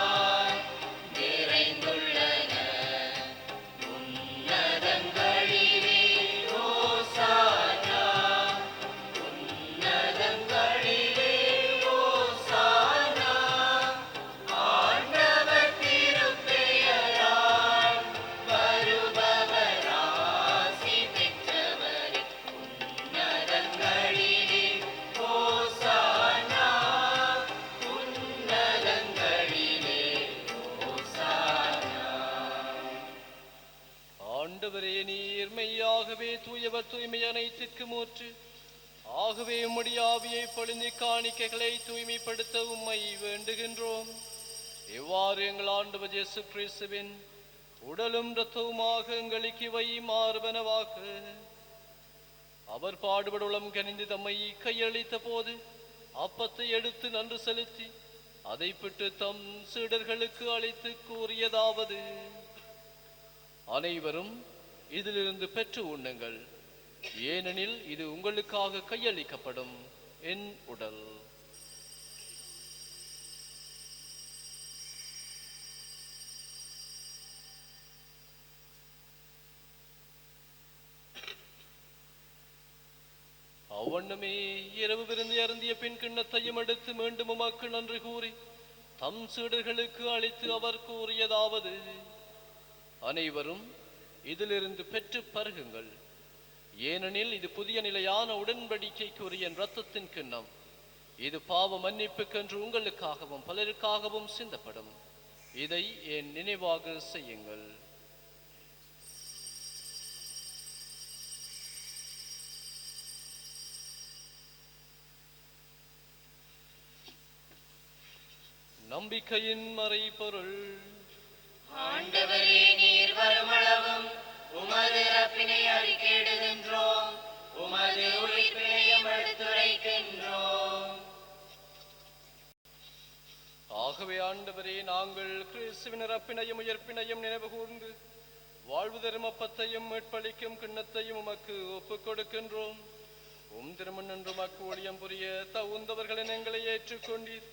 Speaker 4: தூயவர் தூய்மை அனைத்திற்கு மூற்று. ஆகவே உம்முடைய ஆவியை பொழிந்து காணிக்கைகளை தூய்மைப்படுத்த உம்மை வேண்டுகின்றோம். இவ்வாறு எங்கள் ஆண்டவர் இயேசு கிறிஸ்துவின் உடலும் இரத்தவுமாக எங்களுக்கு இவை மாறுபனவாக. அவர் பாடுபடுளம் கனிந்து தம்மை கையளித்த போது அப்பத்தை எடுத்து நன்று செலுத்தி அதை பிட்டு தம் சீடர்களுக்கு அளித்து கூறியதாவது: அனைவரும் இதிலிருந்து பெற்று உண்ணுங்கள், ஏனெனில் இது உங்களுக்காக கையளிக்கப்படும் என் உடல். அவ்வண்ணமே இரவு விருந்து அருந்திய பின் கிண்ணத்தையும் எடுத்து மீண்டும் உமக்கு நன்றி கூறி தம் சீடர்களுக்கு அளித்து அவர் கூறியதாவது: அனைவரும் இதிலிருந்து பெற்று பருகுங்கள், ஏனெனில் இது புதிய நிலையான உடன்படிக்கைக்குரிய இரத்தத்தின் கிண்ணம். இது பாவ மன்னிப்புக்கென்று உங்களுக்காகவும் பலருக்காகவும் சிந்தப்படும். இதை என் நினைவாக செய்யுங்கள். நம்பிக்கையின் மறைபொருள்.
Speaker 1: ஆண்டவரே, நீர் வருமளவும் உமது இறப்பினை அறிக்கையிடுகின்றோம், உமது உயிர்ப்பினையும் எடுத்துரைக்கின்றோம்.
Speaker 4: ஆகவே ஆண்டவரே, நாங்கள் கிறிஸ்துவின் இறப்பினையும் உயிர்ப்பினையும் நினைவு கூர்ந்து வாழ்வு தரும் அப்பத்தையும் மீட்பளிக்கும் கிண்ணத்தையும் உமக்கு ஒப்புக் கொடுக்கின்றோம். திருமணன்று உமக்கு ஊழியம் புரிய தகுந்தவர்களின் எங்களை ஏற்றுக்கொண்டீர்.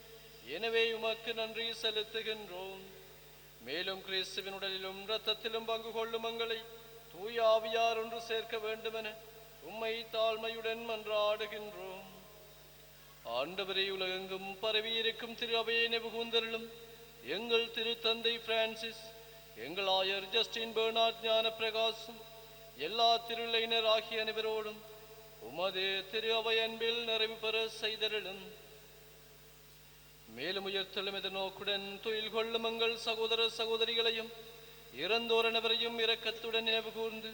Speaker 4: எனவே உமக்கு நன்றி செலுத்துகின்றோம். மேலும் கிறிஸ்துவின் உடலிலும் இரத்தத்திலும் பங்கு கொள்ளும் எங்களை தூய ஆவியார் ஒன்று சேர்க்க வேண்டுமென உம்மை தாழ்மையுடன் மன்றாடுகின்றோம். ஆண்டவரே, உலகெங்கும் பரவியிருக்கும் திரு அவையை நிபுகூந்தருளும். எங்கள் திருத்தந்தை பிரான்சிஸ், எங்கள் ஆயர் ஜஸ்டின் பெர்னார்ட் ஞான பிரகாசம், எல்லா திருளையினர் ஆகிய அனைவரோடும் உமது திரு அவை அன்பில் நிறைவு பெற செய்தருளும். மேலும் உயர்த்தலும் எதிர்நோக்குடன் தொழில் கொள்ளும் எங்கள் சகோதர சகோதரிகளையும் இறந்தோர் அனைவரையும் இரக்கத்துடன் நினைவு கூர்ந்து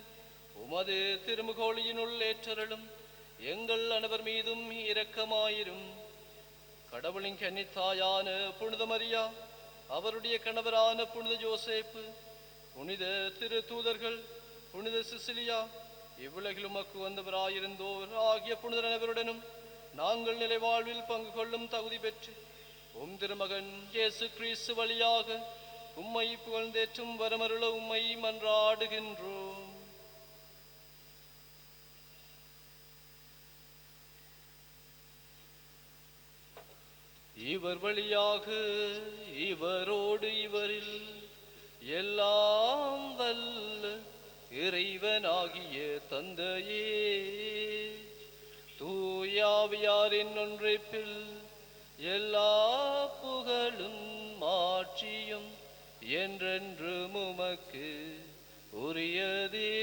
Speaker 4: உமது திருமுகோளியினுள் ஏற்றருளும். எங்கள் அனைவர் மீதும் இரக்கமாயிரும். கடவுளின் கன்னித்தாயான புனித மரியா, அவருடைய கணவரான புனித ஜோசேப்பு, புனித திரு தூதர்கள், புனித சிசிலியா, இவ்வுலகில் உமக்கு வந்தவராயிருந்தோர் ஆகிய புனிதர் அனைவருடனும் நாங்கள் நிலை வாழ்வில் பங்கு கொள்ளும் தகுதி பெற்று திருமகன் இயேசு கிறிஸ்து வழியாக உம்மை புகழ்ந்தேற்றும் வரமருள உம்மை மன்றாடுகின்றோம். இவர் வழியாக இவரோடு இவரில் எல்லாம் வல்ல இறைவனாகிய தந்தையே, தூயாவியாரின் ஒன்றைப்பில் எல்லா புகழும் மாட்சியும் என்றென்றும் உமக்கு உரியதே.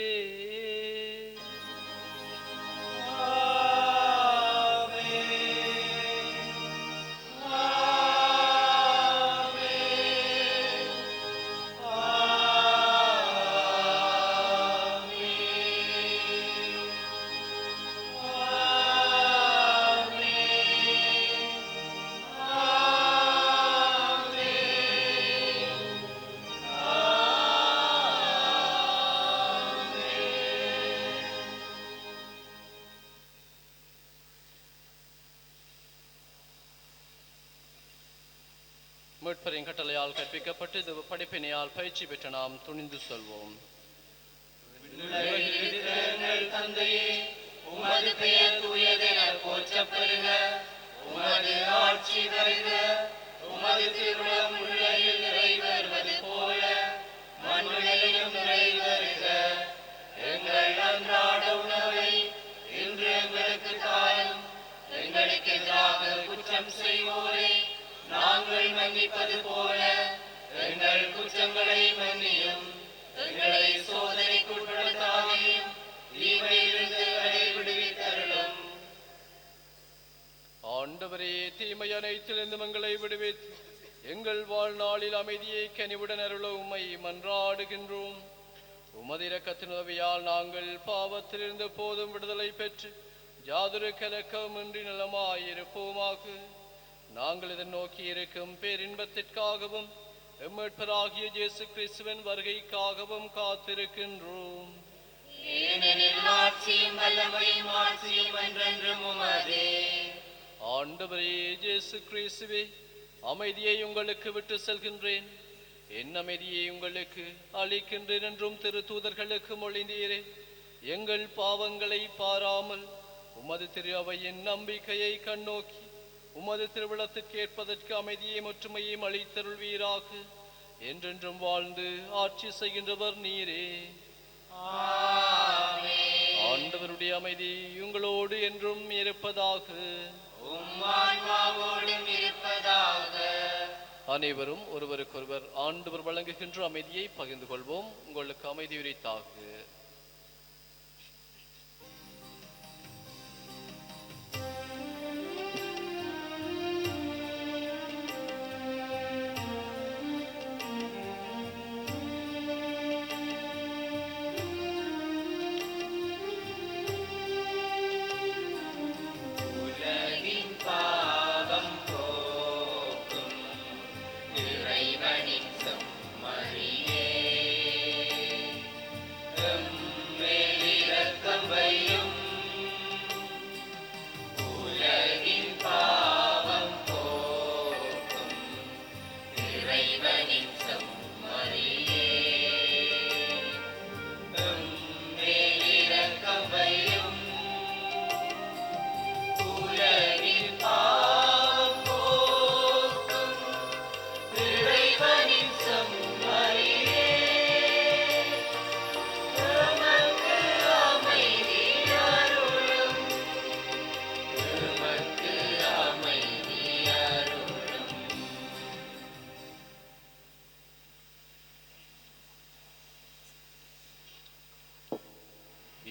Speaker 4: மீட்பரின் கட்டளையால் கற்பிக்கப்பட்டு இது படிப்பினையால் பயிற்சி பெற்ற நாம் துணிந்து சொல்வோம்.
Speaker 1: தந்தையே, உமது பெயர் தூயதென போற்றப்பெறுக, உமது ஆட்சி வருக, உமது திருவுளம் உலகில் நிறைவேறுவது போல மண்ணுலகிலும் நிறைவேறுக. எங்கள் அன்றாட உணவை இன்று எங்களுக்கு தாரும். எங்களுக்கு எதிராக குற்றம் செய்வோரை நாங்கள் மன்னிப்பது போல எங்கள் குற்றங்களை மன்னியும். எங்களை சோதனைக்குட்படுத்தாதையும் தீமையிலிருந்து எங்களை விடுவித்தருளும்.
Speaker 4: ஆண்டவரே, தீமை அனைத்திலிருந்து எங்களை விடுவித்து எங்கள் வாழ்நாளில் அமைதியை கனிவுடன் அருள உம்மை மன்றாடுகின்றோம். உமது இரக்கத்தின் உதவியால் நாங்கள் பாவத்திலிருந்து போதும் விடுதலை பெற்று யாதொரு கலக்கமின்றி நலமாயிருப்போமாக. நாங்கள் இதை நோக்கி இருக்கும் பேரின்பத்திற்காகவும் எம்மீட்பராகிய இயேசு கிறிஸ்துவின் வருகைக்காகவும் காத்திருக்கின்றோம்.
Speaker 1: ஏனெனில் ஆட்சியும் வல்லமையும் ஆட்சியும் என்றென்றும் உமதே.
Speaker 4: ஆண்டவரே இயேசு கிறிஸ்துவே, அமைதியை உங்களுக்கு விட்டு செல்கின்றேன், என் அமைதியை உங்களுக்கு அளிக்கின்றேன் என்றும் திரு தூதர்களுக்கு மொழிந்தீரே. எங்கள் பாவங்களை பாராமல் உமது திரு அவையின் நம்பிக்கையை கண்ணோக்கி உமது திருவிழத்திற்கு ஏற்பதற்கு அமைதியையும் ஒற்றுமையையும் அளித்தருள்வீராக. என்றென்றும் வாழ்ந்து ஆட்சி செய்கின்றவர் நீரே. ஆண்டவருடைய அமைதி உங்களோடு என்றும் இருப்பதாக. அனைவரும் ஒருவருக்கொருவர் ஆண்டவர் வழங்குகின்ற அமைதியை பகிர்ந்து கொள்வோம். உங்களுக்கு அமைதி உரித்தாக.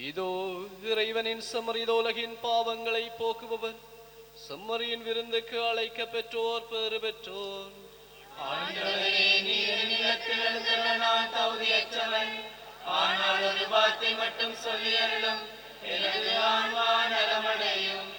Speaker 4: இதோ இறைவனின் செம்மறி, உலகின் பாவங்களை போக்குபவர். செம்மறியின் விருந்துக்கு அழைக்க பெற்றோர் பேறு பெற்றோர்.
Speaker 1: ஆண்டவரே, நீர் நிலத்தில் எழுந்துள்ள நான் தகுதியற்றவன். ஆனால் ஒரு வார்த்தை மட்டும் சொல்லி அருளும், எனது ஆன்மா நலமடையும்.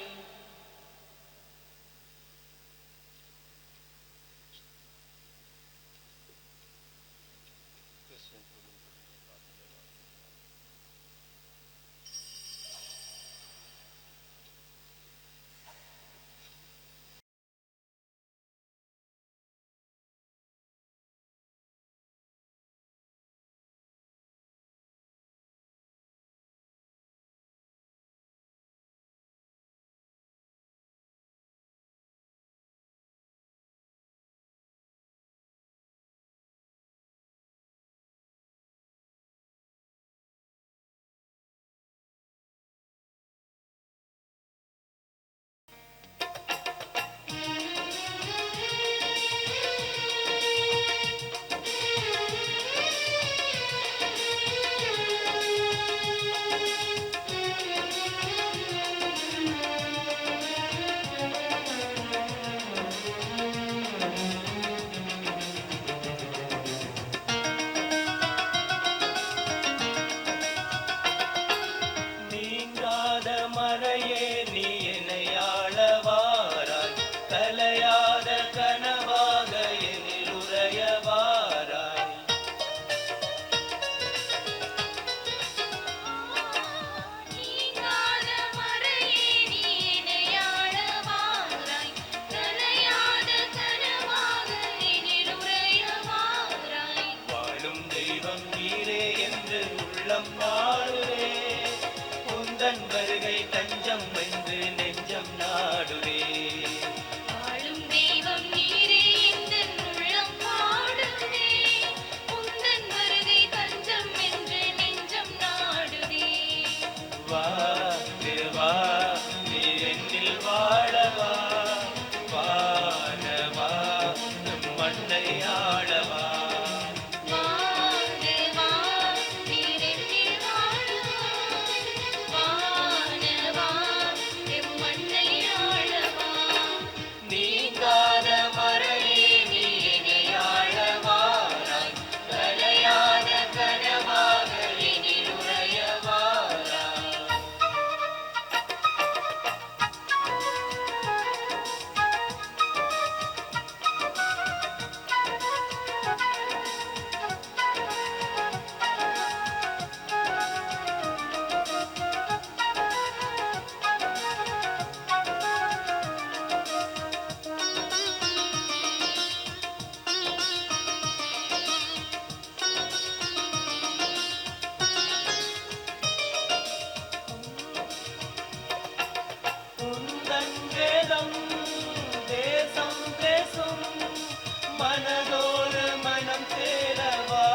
Speaker 5: மனதோடு மனம் சேரவா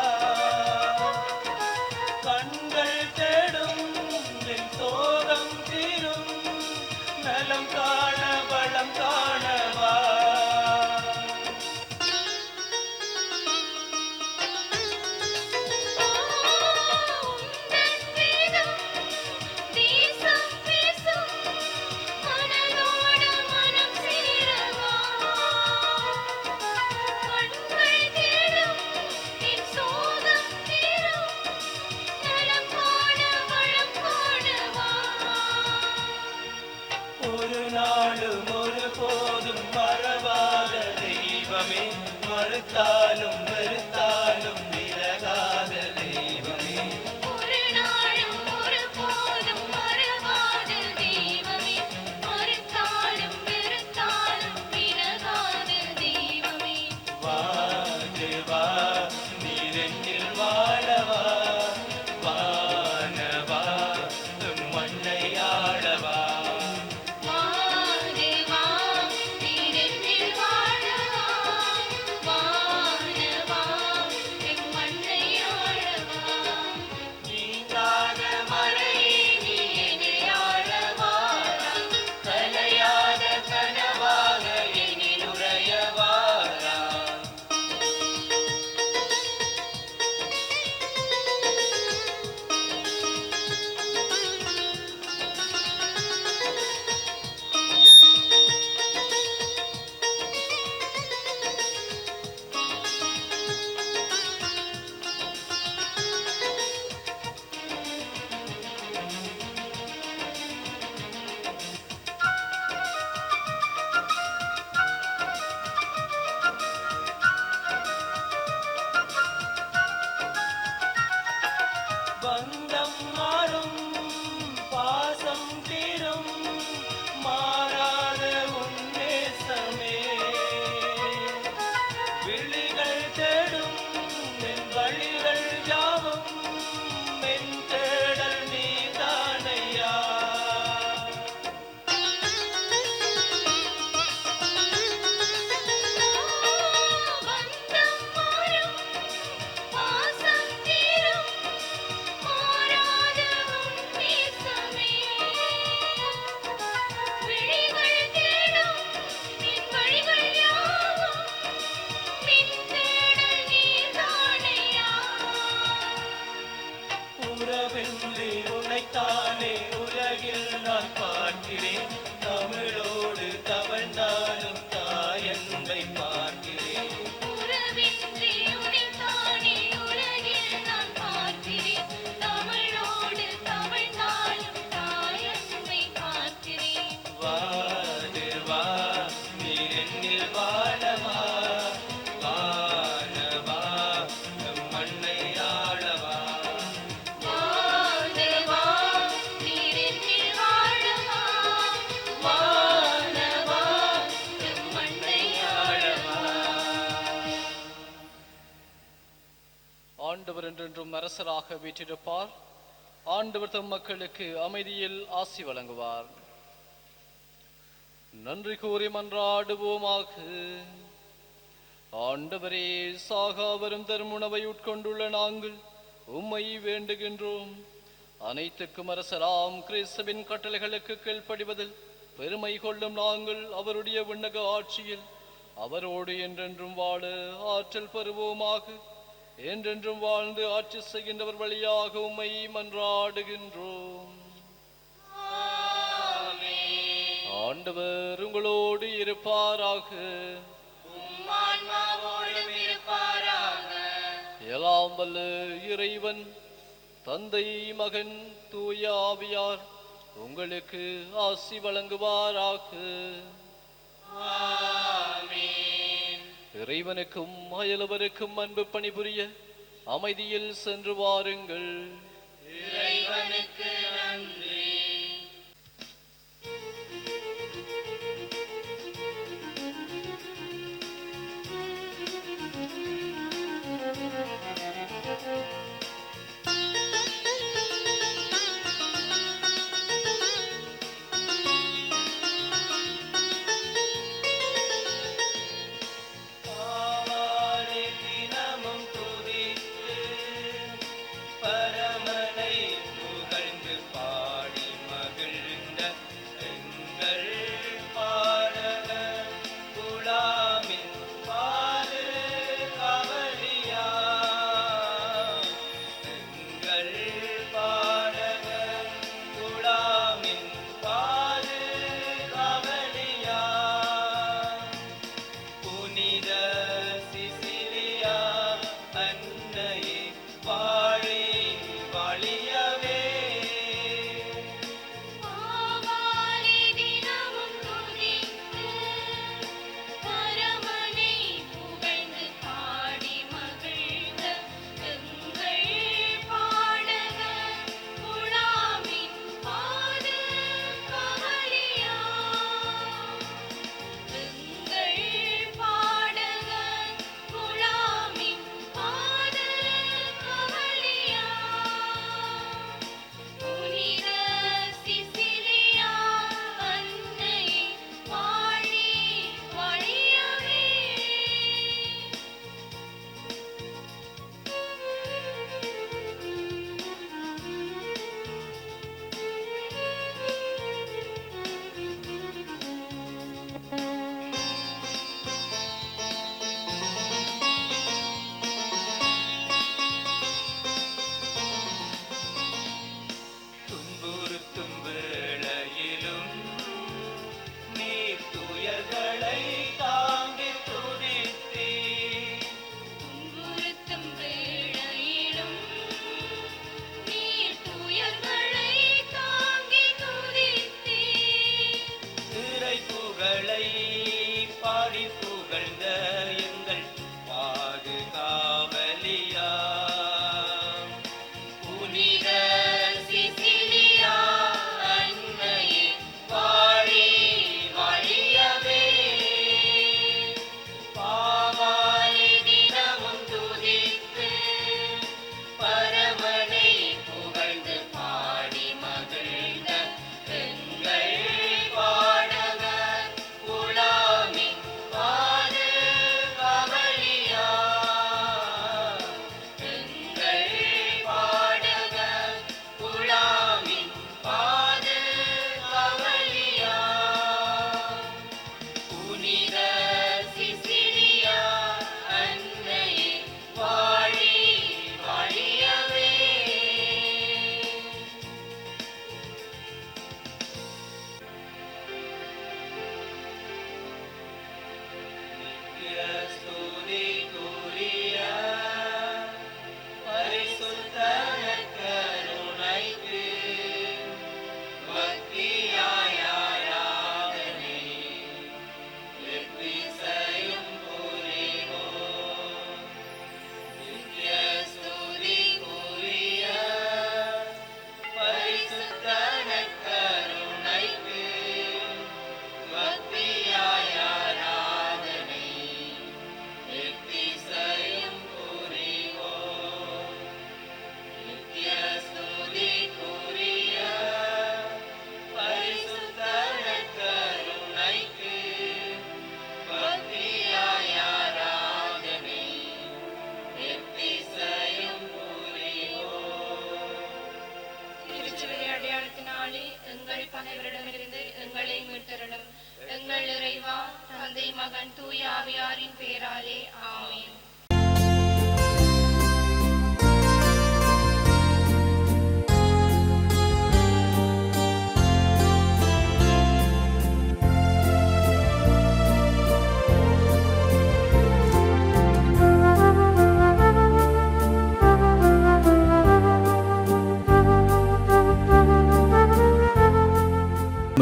Speaker 5: கண்கள் தேடும் என் சோகம் தீரும் நலம் காண வளம் காணவா ஒரு நாளும் ஒரு போதும் மறவாத தெய்வமே மறுத்தாலும் வெறுத்தாலும் விலகாத தெய்வமே வாது வா நீரெண்ணில் வாழவா வானவா மண்ணை ஆளவா நீங்காத மழையே நீ என்னை ஆளவா கலையாத கனவாக என்னில் உறையவாரா பந்தம் மாறும் பாசம் தீரும் மாறாத உன்னேசமே விழிகள் தேடும் என் வழிகள் யாவும் என் தேடல் நீதானையா உறவின்றி உன்னைத்தானே உலகில் நான் பார்க்கிறேன் தமிழோடு தவழ்ந்தாலும் தாயன்பை பார்க்கிறேன் வாது வா நீ என்னில் வாழவா வானவா மண்ணை ஆளவா
Speaker 4: ஆண்டவர் என்றென்றும் அரசராக வீற்றிருப்பார். ஆண்டவர் தம் மக்களுக்கு அமைதியில் ஆசி வழங்குவார். நன்றி கூறி மன்றாடுவோமாக. ஆண்டவரே, சாகாவரும் தரும் உணவை உட்கொண்டுள்ள நாங்கள் உம்மை வேண்டுகின்றோம். அனைத்துக்கும் அரசராம் கிறிஸ்துவின் கட்டளைகளுக்கு கீழ்ப்படிவதில் பெருமை கொள்ளும் நாங்கள் அவருடைய விண்ணக ஆட்சியில் அவரோடு என்றென்றும் வாழ ஆற்றல் பெறுவோமாக. என்றென்றும் வாழ்ந்து ஆட்சி செய்கின்றவர் வழியாக உம்மை மன்றாடுகின்றோம். ஆண்டவர் உங்களோடு இருப்பாராக. எல்லாம் வல்ல இறைவன் தந்தை, மகன், தூய ஆவியார் உங்களுக்கு ஆசி வழங்குவாராக. இறைவனுக்கும் அயலவருக்கும் அன்பு பணிபுரிய அமைதியில் சென்று வாருங்கள்.
Speaker 1: இறைவனுக்கு நன்றி.
Speaker 5: ஆவா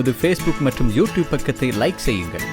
Speaker 8: எமது ஃபேஸ்புக் மற்றும் யூடியூப் பக்கத்தை லைக் செய்யுங்கள்.